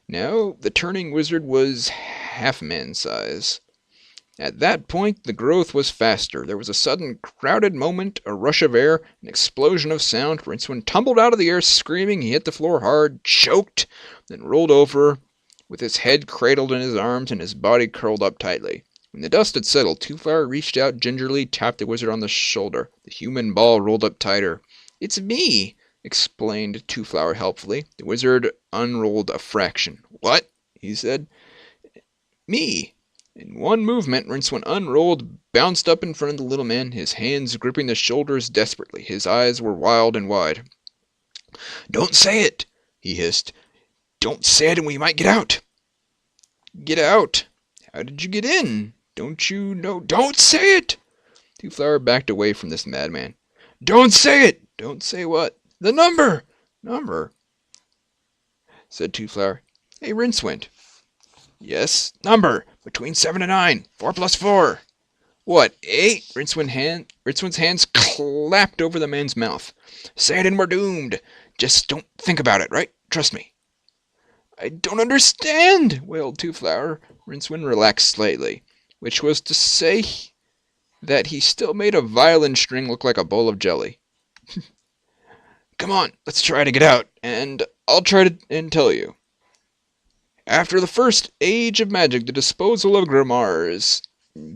Speaker 1: Now, the turning wizard was half man size. At that point, the growth was faster. There was a sudden crowded moment, a rush of air, an explosion of sound. Rincewind tumbled out of the air screaming. He hit the floor hard, choked, then rolled over, with his head cradled in his arms and his body curled up tightly. When the dust had settled, Two-Flower reached out gingerly, tapped the wizard on the shoulder. The human ball rolled up tighter. It's me, explained Two-Flower helpfully. The wizard unrolled a fraction. What? He said. Me. In one movement, Rincewind unrolled, bounced up in front of the little man, his hands gripping the shoulders desperately. His eyes were wild and wide. Don't say it, he hissed. Don't say it and we might get out. Get out? How did you get in? Don't you know? Don't say it! Two-Flower backed away from this madman. Don't say it! Don't say what? The number! Number? Said Two-Flower. Hey, Rincewind. Yes, number. Between 7 and 9. 4 plus 4. What, 8? Rincewind's hands clapped over the man's mouth. Say it and we're doomed. Just don't think about it, right? Trust me. I don't understand, wailed Two-Flower. Rincewind relaxed slightly, which was to say that he still made a violin string look like a bowl of jelly. Come on, let's try to get out, and I'll try to tell you. After the first age of magic, the disposal of grimoires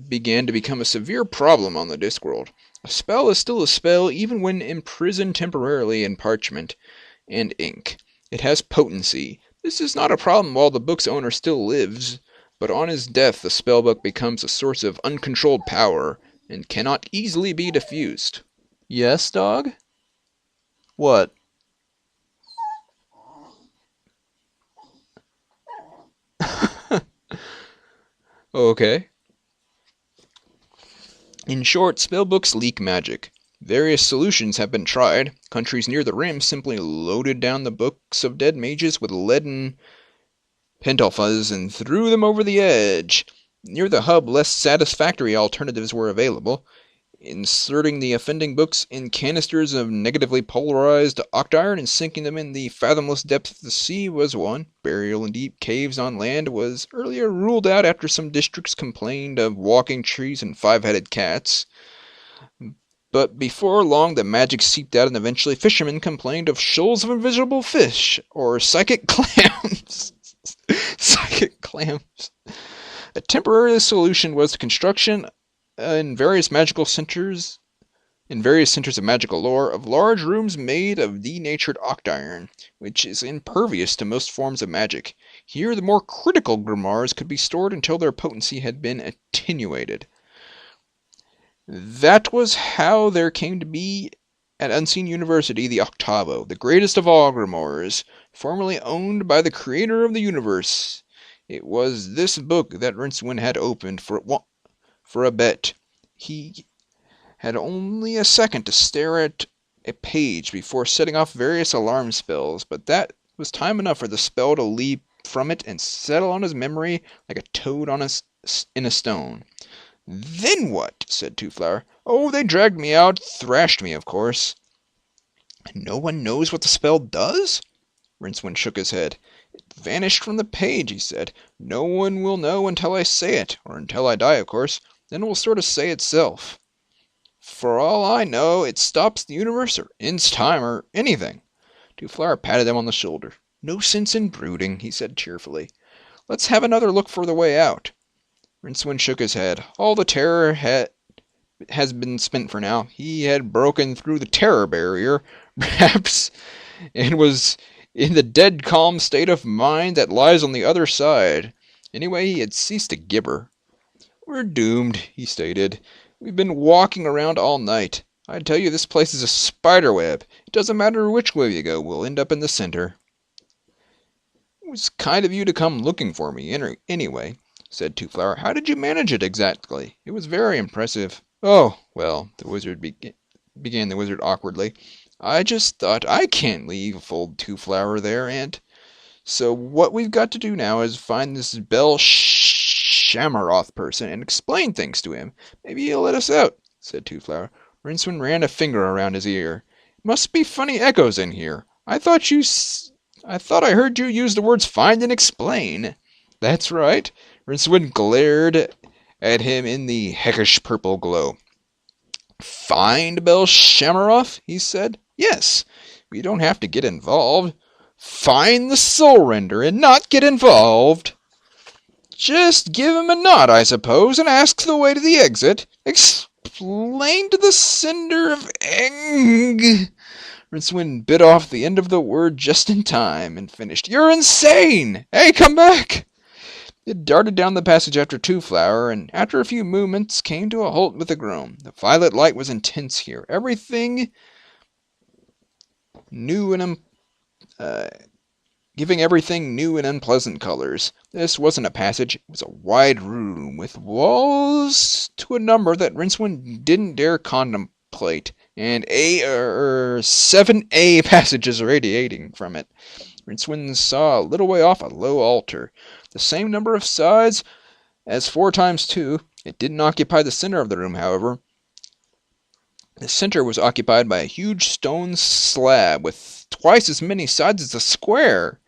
Speaker 1: began to become a severe problem on the Discworld. A spell is still a spell even when imprisoned temporarily in parchment and ink. It has potency. This is not a problem while the book's owner still lives, but on his death the spellbook becomes a source of uncontrolled power and cannot easily be diffused. Yes, dog? What? Okay. In short, spellbooks leak magic. Various solutions have been tried. Countries near the rim simply loaded down the books of dead mages with leaden pentafuzz and threw them over the edge. Near the hub, less satisfactory alternatives were available. inserting the offending books in canisters of negatively polarized octiron and sinking them in the fathomless depths of the sea was one. Burial in deep caves on land was earlier ruled out after some districts complained of walking trees and five-headed cats. But before long the magic seeped out and eventually fishermen complained of shoals of invisible fish, or psychic clams. Psychic clams. A temporary solution was the construction in various centers of magical lore, of large rooms made of denatured octiron, which is impervious to most forms of magic. Here the more critical grimoires could be stored until their potency had been attenuated. That was how there came to be at Unseen University the Octavo, the greatest of all grimoires, formerly owned by the creator of the universe. It was this book that Rincewind had opened for a bet. He had only a second to stare at a page before setting off various alarm spells, but that was time enough for the spell to leap from it and settle on his memory like a toad in a stone. "Then what?" said Two-Flower. "Oh, they dragged me out, thrashed me, of course." "No one knows what the spell does?" Rincewind shook his head. "It vanished from the page," he said. "No one will know until I say it, or until I die, of course. Then it will sort of say itself. For all I know, it stops the universe, or ends time, or anything." Two-Flower patted him on the shoulder. "No sense in brooding," he said cheerfully. "Let's have another look for the way out." Rincewind shook his head. All the terror has been spent for now. He had broken through the terror barrier, perhaps, and was in the dead calm state of mind that lies on the other side. Anyway, he had ceased to gibber. "We're doomed," he stated. "We've been walking around all night. I tell you, this place is a spider web. It doesn't matter which way you go, we'll end up in the center." "It was kind of you to come looking for me, anyway," said Two-Flower. "How did you manage it exactly? It was very impressive." "Oh, well," the wizard began the wizard awkwardly. "I just thought I can't leave old Two-Flower there, and so what we've got to do now is find this Bell Shammaroth person and explain things to him. Maybe he'll let us out," said Two-Flower. Rincewind ran a finger around his ear. "It must be funny echoes in here. I thought I heard you use the words find and explain." "That's right." Rincewind glared at him in the heckish purple glow. "Find Bell Shammaroth?" he said. "Yes. We don't have to get involved." "Find the soul render and not get involved?" "Just give him a nod, I suppose, and ask the way to the exit. Explain to the sender of egg." Rincewind bit off the end of the word just in time and finished. "You're insane! Hey, come back!" It darted down the passage after Two-Flower, and after a few movements came to a halt with a groan. The violet light was intense here. Everything new and giving everything new and unpleasant colors. This wasn't a passage. It was a wide room with walls to a number that Rincewind didn't dare contemplate, and 7 passages radiating from it. Rincewind saw a little way off a low altar, the same number of sides as 4 times 2. It didn't occupy the center of the room, however. The center was occupied by a huge stone slab with twice as many sides as a square.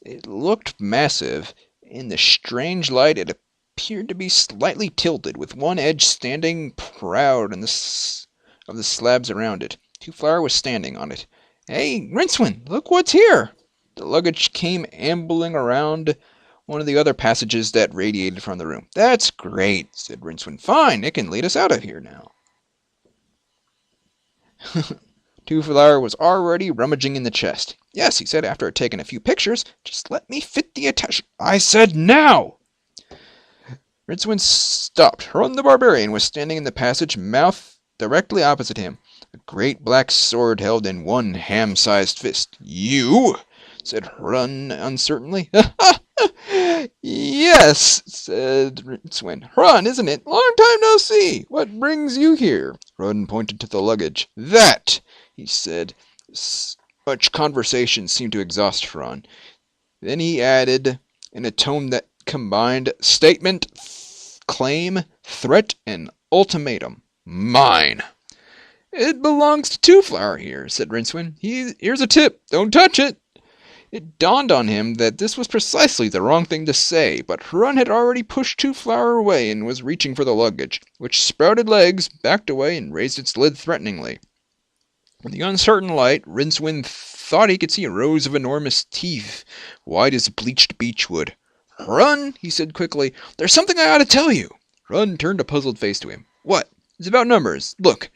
Speaker 1: It looked massive. In the strange light, it appeared to be slightly tilted, with one edge standing proud of the slabs around it. Two-Flower was standing on it. "Hey, Rincewind, look what's here!" The luggage came ambling around one of the other passages that radiated from the room. "That's great," said Rincewind. "Fine, it can lead us out of here now." Two-Flower was already rummaging in the chest. "Yes," he said, after taking a few pictures. "Just let me fit the attachment." "I said now!" Rincewind stopped. Huron the Barbarian was standing in the passage, mouth directly opposite him, a great black sword held in one ham-sized fist. "You?" said Huron uncertainly. "Yes," said Rincewind. "Huron, isn't it? Long time no see. What brings you here?" Huron pointed to the luggage. "That," he said. Much conversation seemed to exhaust Huron. Then he added, in a tone that combined statement, claim, threat, and ultimatum. Mine. It belongs to Two Flower here, said Rincewind. Here's a tip. Don't touch it. It dawned on him that this was precisely the wrong thing to say, but Hrun had already pushed Two Flower away and was reaching for the luggage, which sprouted legs, backed away, and raised its lid threateningly. In the uncertain light, Rincewind thought he could see rows of enormous teeth, white as bleached beechwood. Hrun, he said quickly, there's something I ought to tell you. Hrun turned a puzzled face to him. What? It's about numbers. Look,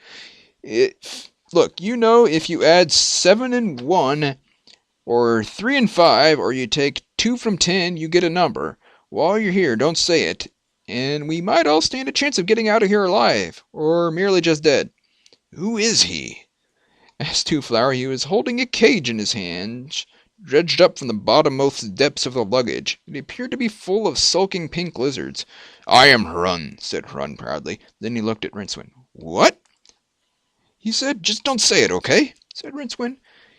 Speaker 1: you know if you add 7 and 1, or 3 and 5, or you take 2 from 10, you get a number. While you're here, don't say it, and we might all stand a chance of getting out of here alive, or merely just dead. Who is he? Asked Two Flower. He was holding a cage in his hands, dredged up from the bottommost depths of the luggage. It appeared to be full of sulking pink lizards. I am Hrun, said Hrun proudly. Then he looked at Rincewind. What? He said, just don't say it, okay? Said Rincewind.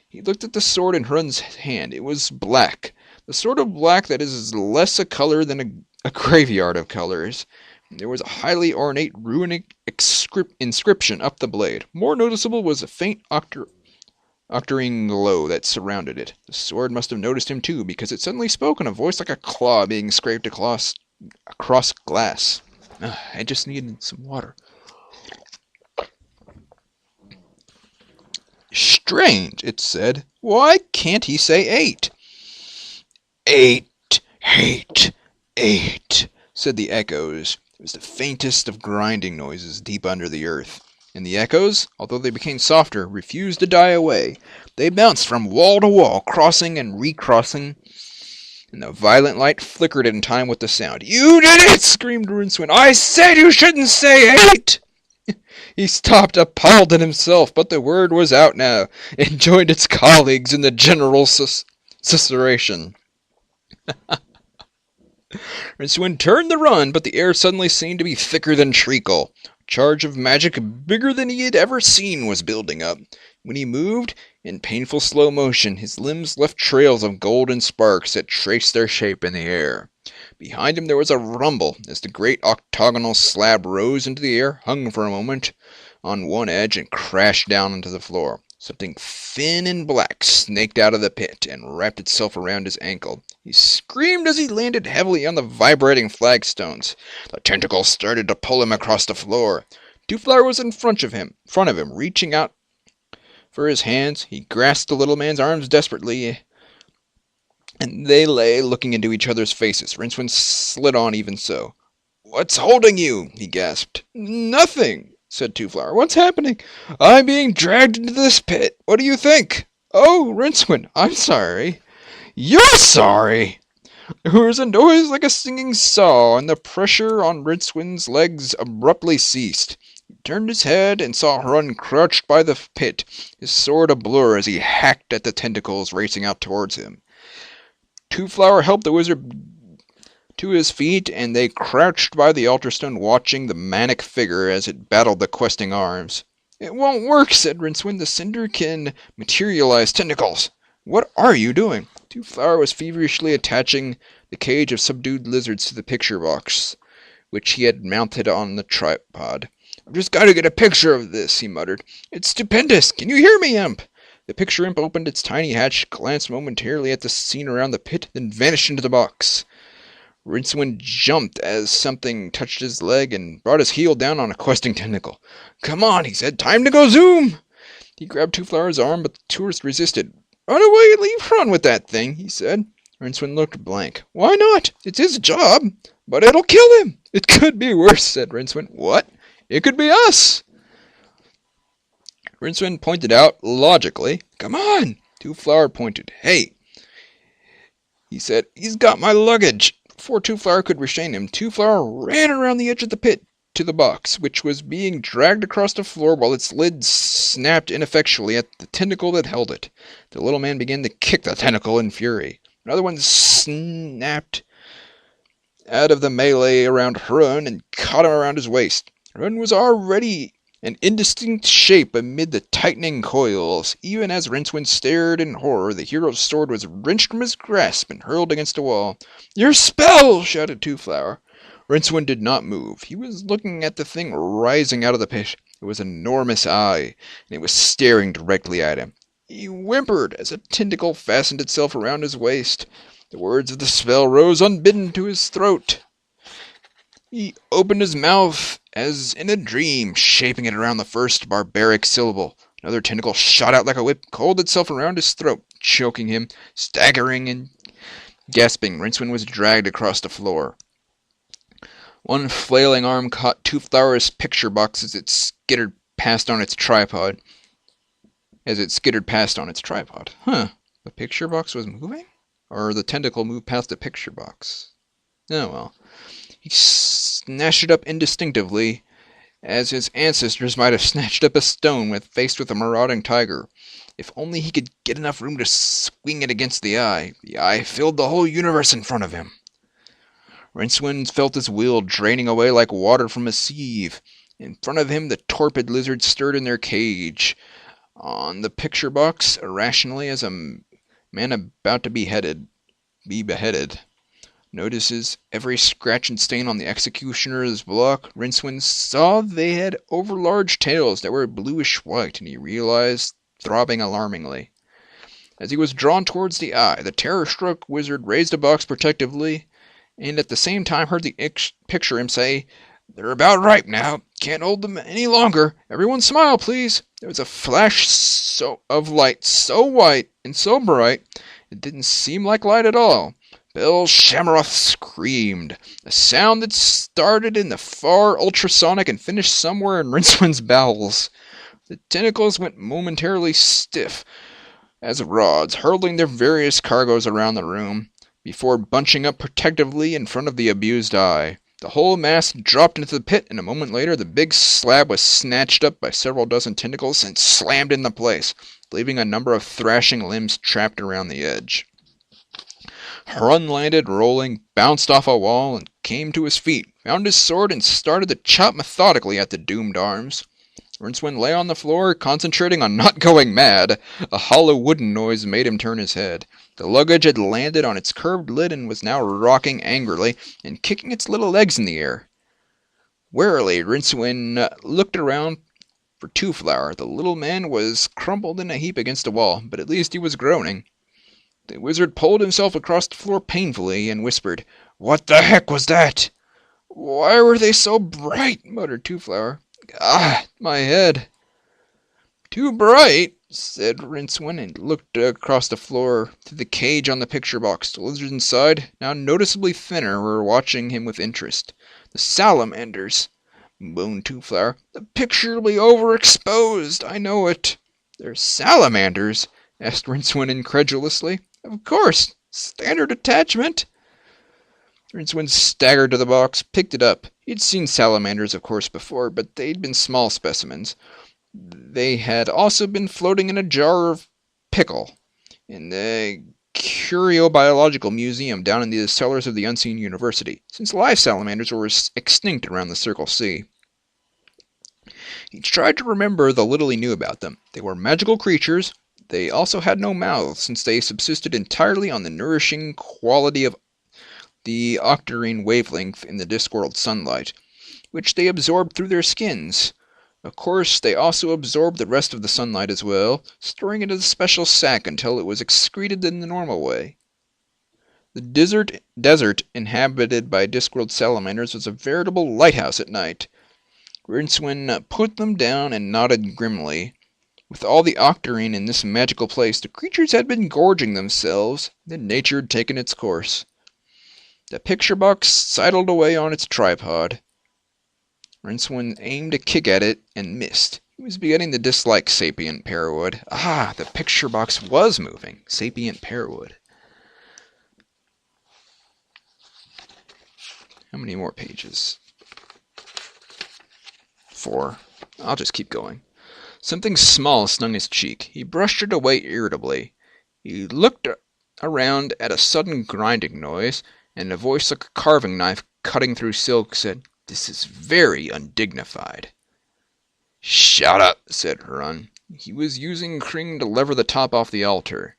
Speaker 1: He looked at the sword in Hrun's hand. It was black. The sort of black that is less a color than a graveyard of colors. There was a highly ornate runic inscription up the blade. More noticeable was a faint octarine glow that surrounded it. The sword must have noticed him too, because it suddenly spoke in a voice like a claw being scraped across glass. I just needed some water. Strange, it said. Why can't he say 8? 8, 8, 8, said the echoes. It was the faintest of grinding noises deep under the earth. And the echoes, although they became softer, refused to die away. They bounced from wall to wall, crossing and recrossing, and the violet light flickered in time with the sound. You did it! Screamed Rincewind. I said you shouldn't say 8! He stopped, appalled at himself, but the word was out now, and joined its colleagues in the general susurration. Rincewind turned to run, but the air suddenly seemed to be thicker than treacle. A charge of magic bigger than he had ever seen was building up. When he moved, in painful slow motion, his limbs left trails of golden sparks that traced their shape in the air. Behind him there was a rumble as the great octagonal slab rose into the air, hung for a moment on one edge, and crashed down onto the floor. Something thin and black snaked out of the pit and wrapped itself around his ankle. He screamed as he landed heavily on the vibrating flagstones. The tentacles started to pull him across the floor. Two Flower was in front of him, reaching out for his hands. He grasped the little man's arms desperately, and they lay looking into each other's faces. Rincewind slid on even so. What's holding you? He gasped. Nothing, said Two Flower. What's happening? I'm being dragged into this pit. What do you think? Oh, Rincewind, I'm sorry. You're sorry! There was a noise like a singing saw, and the pressure on Rincewind's legs abruptly ceased. He turned his head and saw Hrun crouched by the pit, his sword a blur as he hacked at the tentacles racing out towards him. Two Flower helped the wizard to his feet, and they crouched by the altar stone watching the manic figure as it battled the questing arms. It won't work, said Rincewind. The cinder can materialize tentacles. What are you doing? Two Flower was feverishly attaching the cage of subdued lizards to the picture box, which he had mounted on the tripod. I've just got to get a picture of this, he muttered. It's stupendous. Can you hear me, Imp? The picture imp opened its tiny hatch, glanced momentarily at the scene around the pit, then vanished into the box. Rincewind jumped as something touched his leg and brought his heel down on a questing tentacle. Come on, he said. Time to go zoom! He grabbed Two Flower's arm, but the tourist resisted. Run away and leave Hrun with that thing, he said. Rincewind looked blank. Why not? It's his job. But it'll kill him. It could be worse, said Rincewind. What? It could be us. Rincewind pointed out, logically. Come on. Two Flower pointed. Hey. He said, he's got my luggage. Before Two Flower could restrain him, Two Flower ran around the edge of the pit to the box, which was being dragged across the floor while its lid snapped ineffectually at the tentacle that held it. The little man began to kick the tentacle in fury. Another one snapped out of the melee around Hrun and caught him around his waist. Hrun was already an indistinct shape amid the tightening coils. Even as Rincewind stared in horror, the hero's sword was wrenched from his grasp and hurled against a wall. Your spell! Shouted Two Flower. Rincewind did not move. He was looking at the thing rising out of the pit. It was an enormous eye, and it was staring directly at him. He whimpered as a tentacle fastened itself around his waist. The words of the spell rose unbidden to his throat. He opened his mouth as in a dream, shaping it around the first barbaric syllable. Another tentacle shot out like a whip, coiled itself around his throat, choking him. Staggering and gasping, Rincewind was dragged across the floor. One flailing arm caught Two-Flower's picture box as it skittered past on its tripod. Huh. The picture box was moving? Or the tentacle moved past the picture box? Oh well. He snatched it up instinctively, as his ancestors might have snatched up a stone when faced with a marauding tiger. If only he could get enough room to swing it against the eye. The eye filled the whole universe in front of him. Rincewind felt his will draining away like water from a sieve. In front of him, the torpid lizards stirred in their cage. On the picture box, irrationally as a man about to be beheaded. Notices every scratch and stain on the executioner's block. Rincewind saw they had overlarge tails that were bluish-white, and he realized, throbbing alarmingly. As he was drawn towards the eye, the terror-struck wizard raised a box protectively, and at the same time heard the picture him say, "They're about ripe now. Can't hold them any longer. Everyone smile, please." There was a flash of light so white and so bright, it didn't seem like light at all. Bill Shamroth screamed, a sound that started in the far ultrasonic and finished somewhere in Rincewind's bowels. The tentacles went momentarily stiff as rods, hurling their various cargoes around the room, before bunching up protectively in front of the abused eye. The whole mass dropped into the pit, and a moment later the big slab was snatched up by several dozen tentacles and slammed into place, leaving a number of thrashing limbs trapped around the edge. Hrun landed rolling, bounced off a wall, and came to his feet, found his sword, and started to chop methodically at the doomed arms. Rincewind lay on the floor, concentrating on not going mad. A hollow wooden noise made him turn his head. The luggage had landed on its curved lid and was now rocking angrily and kicking its little legs in the air. Warily, Rincewind looked around for Two-Flower. The little man was crumpled in a heap against a wall, but at least he was groaning. The wizard pulled himself across the floor painfully and whispered, "What the heck was that?" "Why were they so bright?" muttered Two-Flower. "Ah, my head." "Too bright," said Rincewind, and looked across the floor to the cage on the picture box. The lizards inside, now noticeably thinner, were watching him with interest. "The salamanders," moaned Two-Flower. "The picture'll be overexposed, I know it." "They're salamanders?" asked Rincewind incredulously. "Of course. Standard attachment." Rincewind staggered to the box, picked it up. He'd seen salamanders, of course, before, but they'd been small specimens. They had also been floating in a jar of pickle in the Curiobiological Museum down in the cellars of the Unseen University, since live salamanders were extinct around the Circle C. He tried to remember the little he knew about them. They were magical creatures. They also had no mouths, since they subsisted entirely on the nourishing quality of the octarine wavelength in the Discworld sunlight, which they absorbed through their skins. Of course, they also absorbed the rest of the sunlight as well, storing it in a special sac until it was excreted in the normal way. The desert inhabited by Discworld salamanders was a veritable lighthouse at night. Rincewind put them down and nodded grimly. With all the octarine in this magical place, the creatures had been gorging themselves, then nature had taken its course. The picture box sidled away on its tripod. Rincewind aimed a kick at it and missed. He was beginning to dislike sapient Parawood. Ah, the picture box was moving. Sapient Parawood. How many more pages? 4. I'll just keep going. Something small stung his cheek. He brushed it away irritably. He looked around at a sudden grinding noise, and a voice like a carving knife cutting through silk said, "This is very undignified." "Shut up," said Hrun. He was using Kring to lever the top off the altar.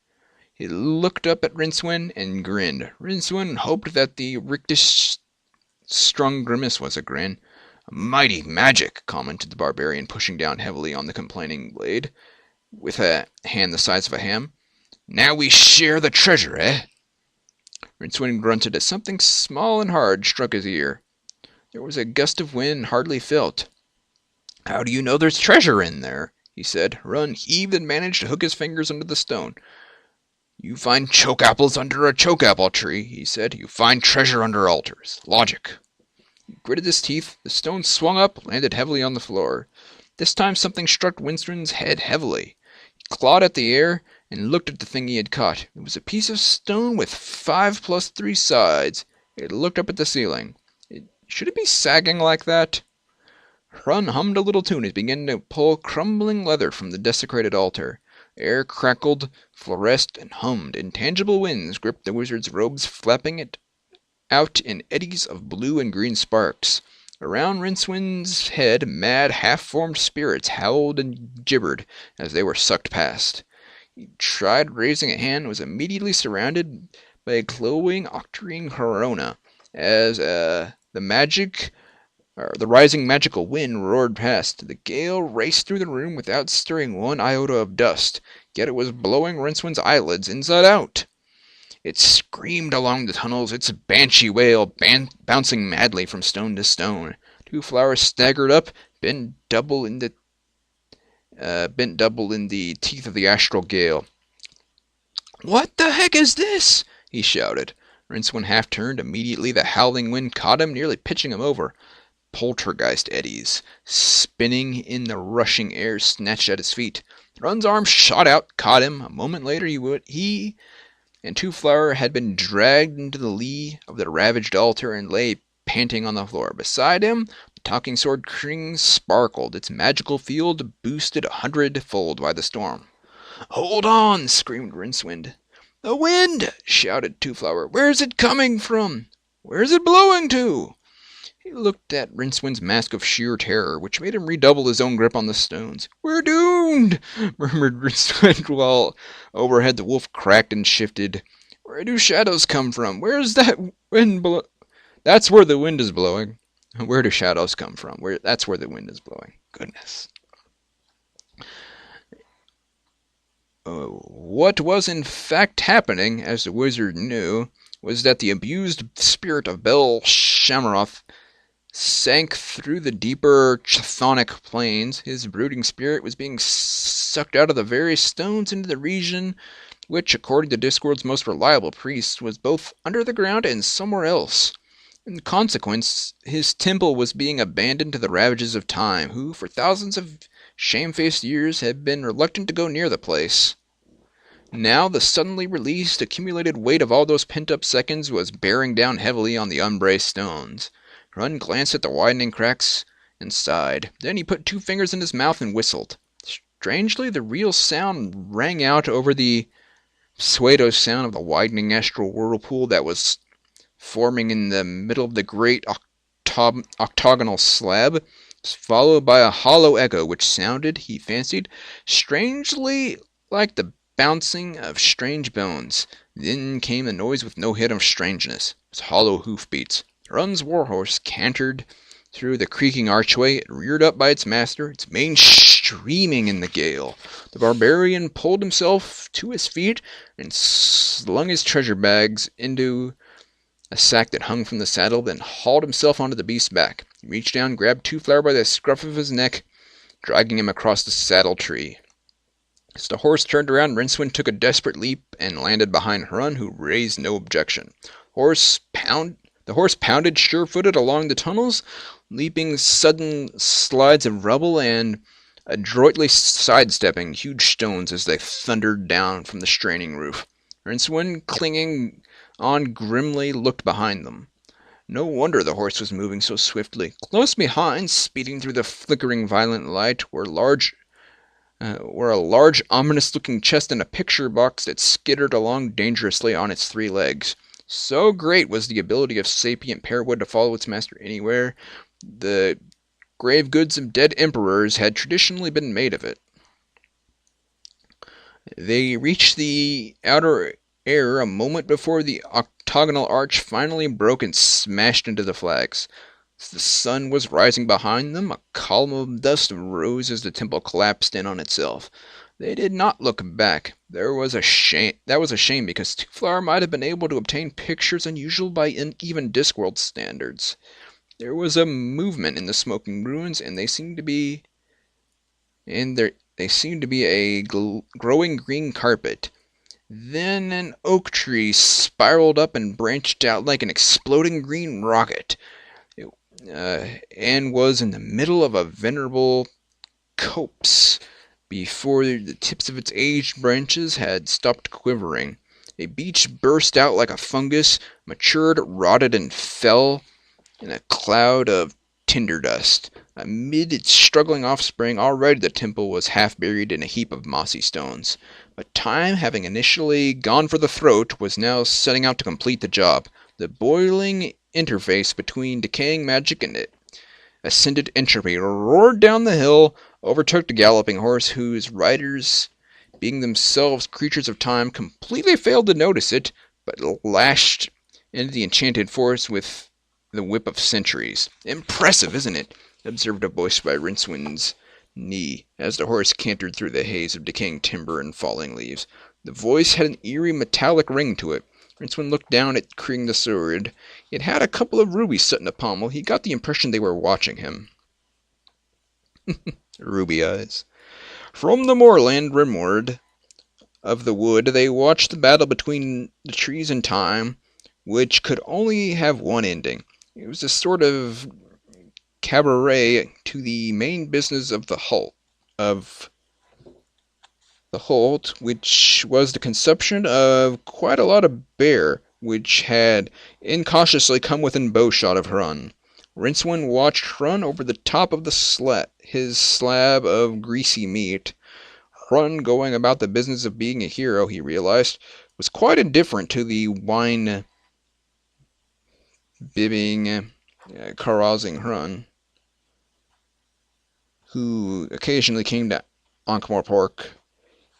Speaker 1: He looked up at Rincewind and grinned. Rincewind hoped that the rictus strung grimace was a grin. Mighty magic, commented the barbarian, pushing down heavily on the complaining blade, with a hand the size of a ham. Now we share the treasure, eh? Rincewind grunted as something small and hard struck his ear. There was a gust of wind hardly felt. How do you know there's treasure in there? He said. Run heaved and managed to hook his fingers under the stone. You find choke apples under a choke apple tree, he said. You find treasure under altars. Logic. He gritted his teeth. The stone swung up, landed heavily on the floor. This time something struck Rincewind's head heavily. He clawed at the air and looked at the thing he had caught. It was a piece of stone with 5 plus 3 sides. It looked up at the ceiling. Should it be sagging like that? Hrun hummed a little tune and began to pull crumbling leather from the desecrated altar. Air crackled, fluoresced, and hummed. Intangible winds gripped the wizard's robes, flapping it out in eddies of blue and green sparks. Around Rincewind's head, mad, half-formed spirits howled and gibbered as they were sucked past. He tried raising a hand and was immediately surrounded by a glowing octarine corona as the rising magical wind roared past. The gale raced through the room without stirring one iota of dust, yet it was blowing Rincewind's eyelids inside out. It screamed along the tunnels, its banshee wail bouncing madly from stone to stone. Two Flowers staggered up, bent double in the teeth of the astral gale. "What the heck is this?" he shouted. Rincewind half turned. Immediately the howling wind caught him, nearly pitching him over. Poltergeist eddies, spinning in the rushing air, snatched at his feet. Hrun's arm shot out, caught him. A moment later he and Two Flower had been dragged into the lee of the ravaged altar and lay panting on the floor. Beside him, the talking sword Kring sparkled, its magical field boosted 100-fold by the storm. "Hold on!" screamed Rincewind. "The wind!" shouted Two Flower. "Where's it coming from? Where's it blowing to?" He looked at Rincewind's mask of sheer terror, which made him redouble his own grip on the stones. "We're doomed!" murmured Rincewind, while overhead the wolf cracked and shifted. "Where do shadows come from? Where's that wind blow—" "That's where the wind is blowing." "Where do shadows come from? That's where the wind is blowing." Goodness. What was in fact happening, as the wizard knew, was that the abused spirit of Bel Shamroth sank through the deeper chthonic planes. His brooding spirit was being sucked out of the various stones into the region which, according to Discworld's most reliable priests, was both under the ground and somewhere else. In consequence, his temple was being abandoned to the ravages of time, who, for thousands of shamefaced years, had been reluctant to go near the place. Now the suddenly released, accumulated weight of all those pent-up seconds was bearing down heavily on the unbraced stones. Hrun glanced at the widening cracks and sighed. Then he put 2 fingers in his mouth and whistled. Strangely, the real sound rang out over the pseudo sound of the widening astral whirlpool that was forming in the middle of the great octagonal slab, followed by a hollow echo which sounded, he fancied, strangely like the bouncing of strange bones. Then came the noise with no hint of strangeness. It was hollow hoofbeats. Hrun's warhorse cantered through the creaking archway. It reared up by its master, its mane streaming in the gale. The barbarian pulled himself to his feet and slung his treasure bags into a sack that hung from the saddle, then hauled himself onto the beast's back. He reached down, grabbed Two Flower by the scruff of his neck, dragging him across the saddle tree. As the horse turned around, Rincewind took a desperate leap and landed behind Hrun, who raised no objection. The horse pounded sure-footed along the tunnels, leaping sudden slides of rubble and adroitly sidestepping huge stones as they thundered down from the straining roof. Rincewind, clinging on grimly, looked behind them. No wonder the horse was moving so swiftly. Close behind, speeding through the flickering violent light, were a large, ominous-looking chest and a picture box that skittered along dangerously on its 3 legs. So great was the ability of sapient Pearwood to follow its master anywhere, the grave goods of dead emperors had traditionally been made of it. They reached the outer air a moment before the octagonal arch finally broke and smashed into the flags. As the sun was rising behind them, a column of dust rose as the temple collapsed in on itself. They did not look back. That was a shame because Two-Flower might have been able to obtain pictures unusual by even Discworld standards. There was a movement in the smoking ruins, and they seemed to be a growing green carpet. Then an oak tree spiraled up and branched out like an exploding green rocket, and was in the middle of a venerable copse before the tips of its aged branches had stopped quivering. A beech burst out like a fungus, matured, rotted, and fell in a cloud of tinder dust. Amid its struggling offspring, already the temple was half buried in a heap of mossy stones. But time, having initially gone for the throat, was now setting out to complete the job. The boiling interface between decaying magic and ascended entropy roared down the hill, overtook the galloping horse, whose riders, being themselves creatures of time, completely failed to notice it, but lashed into the enchanted forest with the whip of centuries. "Impressive, isn't it?" observed a voice by Rincewind's knee, as the horse cantered through the haze of decaying timber and falling leaves. The voice had an eerie metallic ring to it. Rincewind looked down at Kring the Sword. It had a couple of rubies set in the pommel. He got the impression they were watching him. Ruby eyes. From the moorland rimward of the wood, they watched the battle between the trees and time, which could only have one ending. It was a sort of cabaret to the main business of the Holt, which was the consumption of quite a lot of bear, which had incautiously come within bowshot of Hrun. Rincewind watched Hrun over the top of his slab of greasy meat. Hrun, going about the business of being a hero, he realized, was quite indifferent to the wine-bibbing, carousing Hrun, who occasionally came to Ankh-Morpork.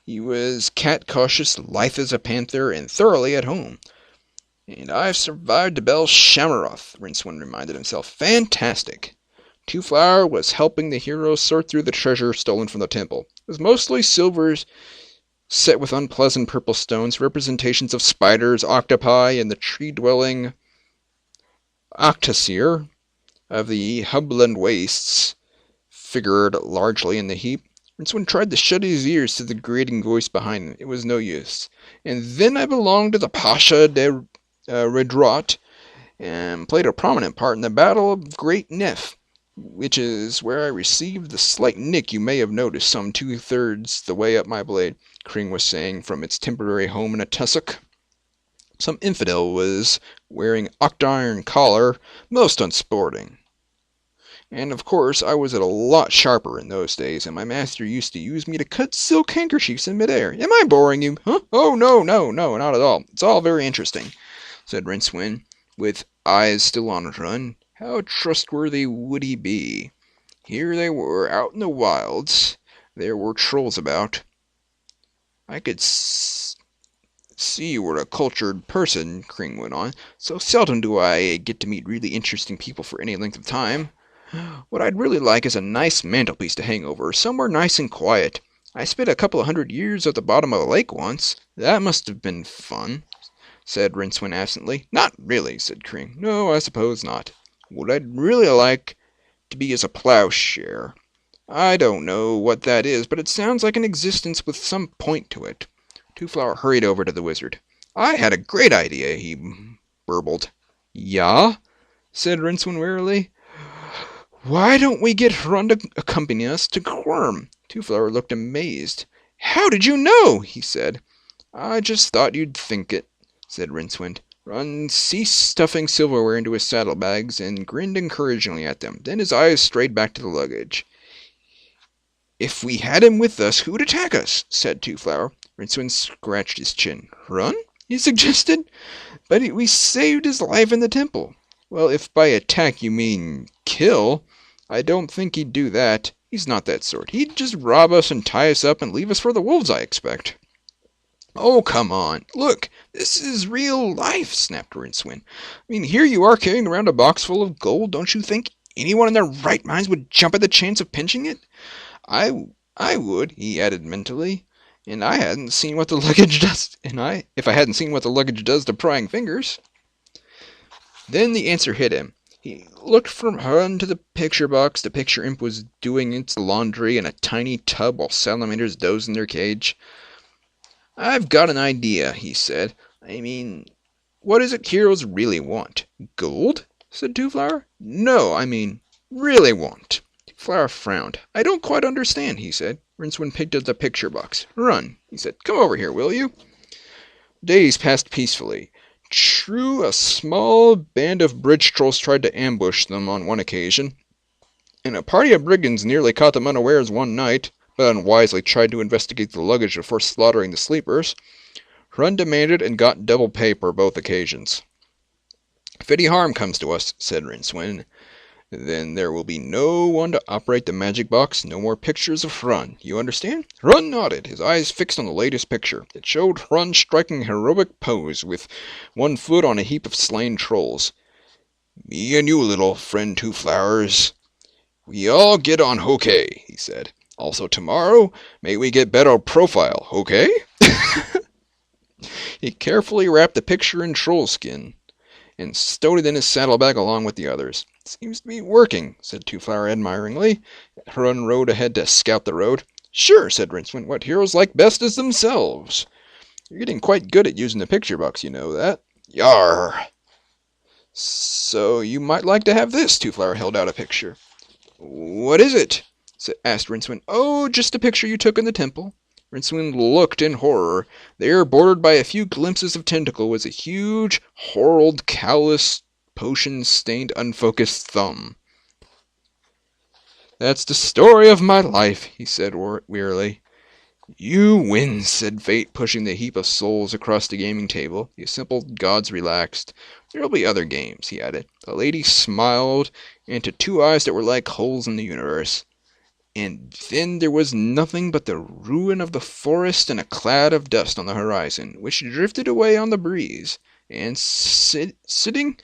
Speaker 1: He was cat-cautious, lithe as a panther, and thoroughly at home. "And I've survived Bel Shamaroth," Rincewind reminded himself. "Fantastic!" Two-Flower was helping the hero sort through the treasure stolen from the temple. It was mostly silvers set with unpleasant purple stones, representations of spiders, octopi, and the tree-dwelling Octasir of the Hubland Wastes figured largely in the heap. Rincewind tried to shut his ears to the grating voice behind him. It was no use. "And then I belonged to the Pasha de Redrot, and played a prominent part in the Battle of Great Neff, which is where I received the slight nick you may have noticed some 2/3 the way up my blade," Kring was saying from its temporary home in a tussock. "Some infidel was wearing octiron collar, most unsporting. And of course I was a lot sharper in those days, and my master used to use me to cut silk handkerchiefs in midair. Am I boring you? Huh? Oh, no, not at all. It's all very interesting," said Rincewind, with eyes still on Hrun. How trustworthy would he be? Here they were, out in the wilds. There were trolls about. "I could see you were a cultured person," Kring went on. "So seldom do I get to meet really interesting people for any length of time. What I'd really like is a nice mantelpiece to hang over, somewhere nice and quiet. I spent a couple of 100 years at the bottom of a lake once. That must have been fun," said Rincewind absently. "Not really," said Kring. "No, I suppose not. What I'd really like to be is a plowshare. I don't know what that is, but it sounds like an existence with some point to it." Two-Flower hurried over to the wizard. "I had a great idea," he burbled. "Yeah?" said Rincewind wearily. "Why don't we get Hrun to accompany us to Quirm?" Two-Flower looked amazed. "How did you know?" he said. "I just thought you'd think it," said Rincewind. Hrun ceased stuffing silverware into his saddlebags and grinned encouragingly at them. Then his eyes strayed back to the luggage. "If we had him with us, who'd attack us?" said Two-Flower. Rincewind scratched his chin. "Hrun?" he suggested. "But we saved his life in the temple." "Well, if by attack you mean kill, I don't think he'd do that. He's not that sort. He'd just rob us and tie us up and leave us for the wolves, I expect." Oh, come on. Look, this is real life, snapped Rincewind. I mean, here you are carrying around a box full of gold. Don't you think anyone in their right minds would jump at the chance of pinching it? I would, he added mentally. And I hadn't seen what the luggage does. If I hadn't seen what the luggage does to prying fingers. Then the answer hit him. He looked from Hun to the picture box. The picture imp was doing its laundry in a tiny tub while salamanders dozed in their cage. I've got an idea, he said. I mean, what is it heroes really want? Gold? Said Two Flower. No, I mean, really want. Two Flower frowned. I don't quite understand, he said. Rincewind picked up the picture box. Run, he said. Come over here, will you? Days passed peacefully. True, a small band of bridge trolls tried to ambush them on one occasion, and a party of brigands nearly caught them unawares one night, but unwisely tried to investigate the luggage before slaughtering the sleepers. Hrun demanded and got double pay for both occasions. If any harm comes to us, said Rincewind, then there will be no one to operate the magic box, no more pictures of Hrun. You understand? Hrun nodded, his eyes fixed on the latest picture. It showed Hrun striking a heroic pose with one foot on a heap of slain trolls. Me and you, little friend Two Flowers. We all get on okay, he said. Also tomorrow, may we get better profile, okay? He carefully wrapped the picture in troll skin and stowed it in his saddlebag along with the others. Seems to be working, said Two Flower admiringly. Hrun rode ahead to scout the road. Sure, said Rincewind, what heroes like best is themselves. You're getting quite good at using the picture box, you know that. Yar! So you might like to have this, Two Flower held out a picture. What is it? Asked Rincewind. Oh, just a picture you took in the temple. Rincewind looked in horror. There, bordered by a few glimpses of tentacle, was a huge, horrid, callous, potion-stained, unfocused thumb. That's the story of my life, he said wearily. You win, said Fate, pushing the heap of souls across the gaming table. The assembled gods relaxed. There'll be other games, he added. The lady smiled into two eyes that were like holes in the universe. And then there was nothing but the ruin of the forest and a cloud of dust on the horizon, which drifted away on the breeze. And sitting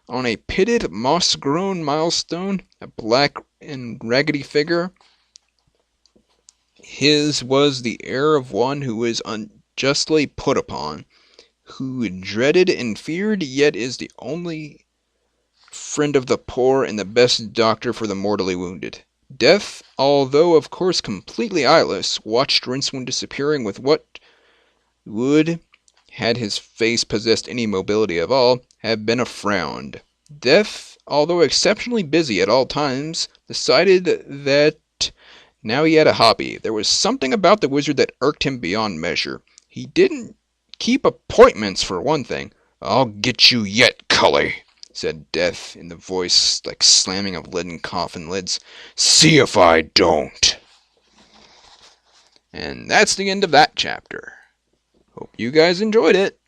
Speaker 1: on a pitted, moss-grown milestone, a black and raggedy figure, his was the air of one who is unjustly put upon, who dreaded and feared, yet is the only friend of the poor and the best doctor for the mortally wounded. Death, although of course completely eyeless, watched Rincewind disappearing with what would, had his face possessed any mobility of all, have been a frown. Death, although exceptionally busy at all times, decided that now he had a hobby. There was something about the wizard that irked him beyond measure. He didn't keep appointments, for one thing. I'll get you yet, Cully, said Death, in the voice like slamming of leaden coffin lids. See if I don't. And that's the end of that chapter. Hope you guys enjoyed it.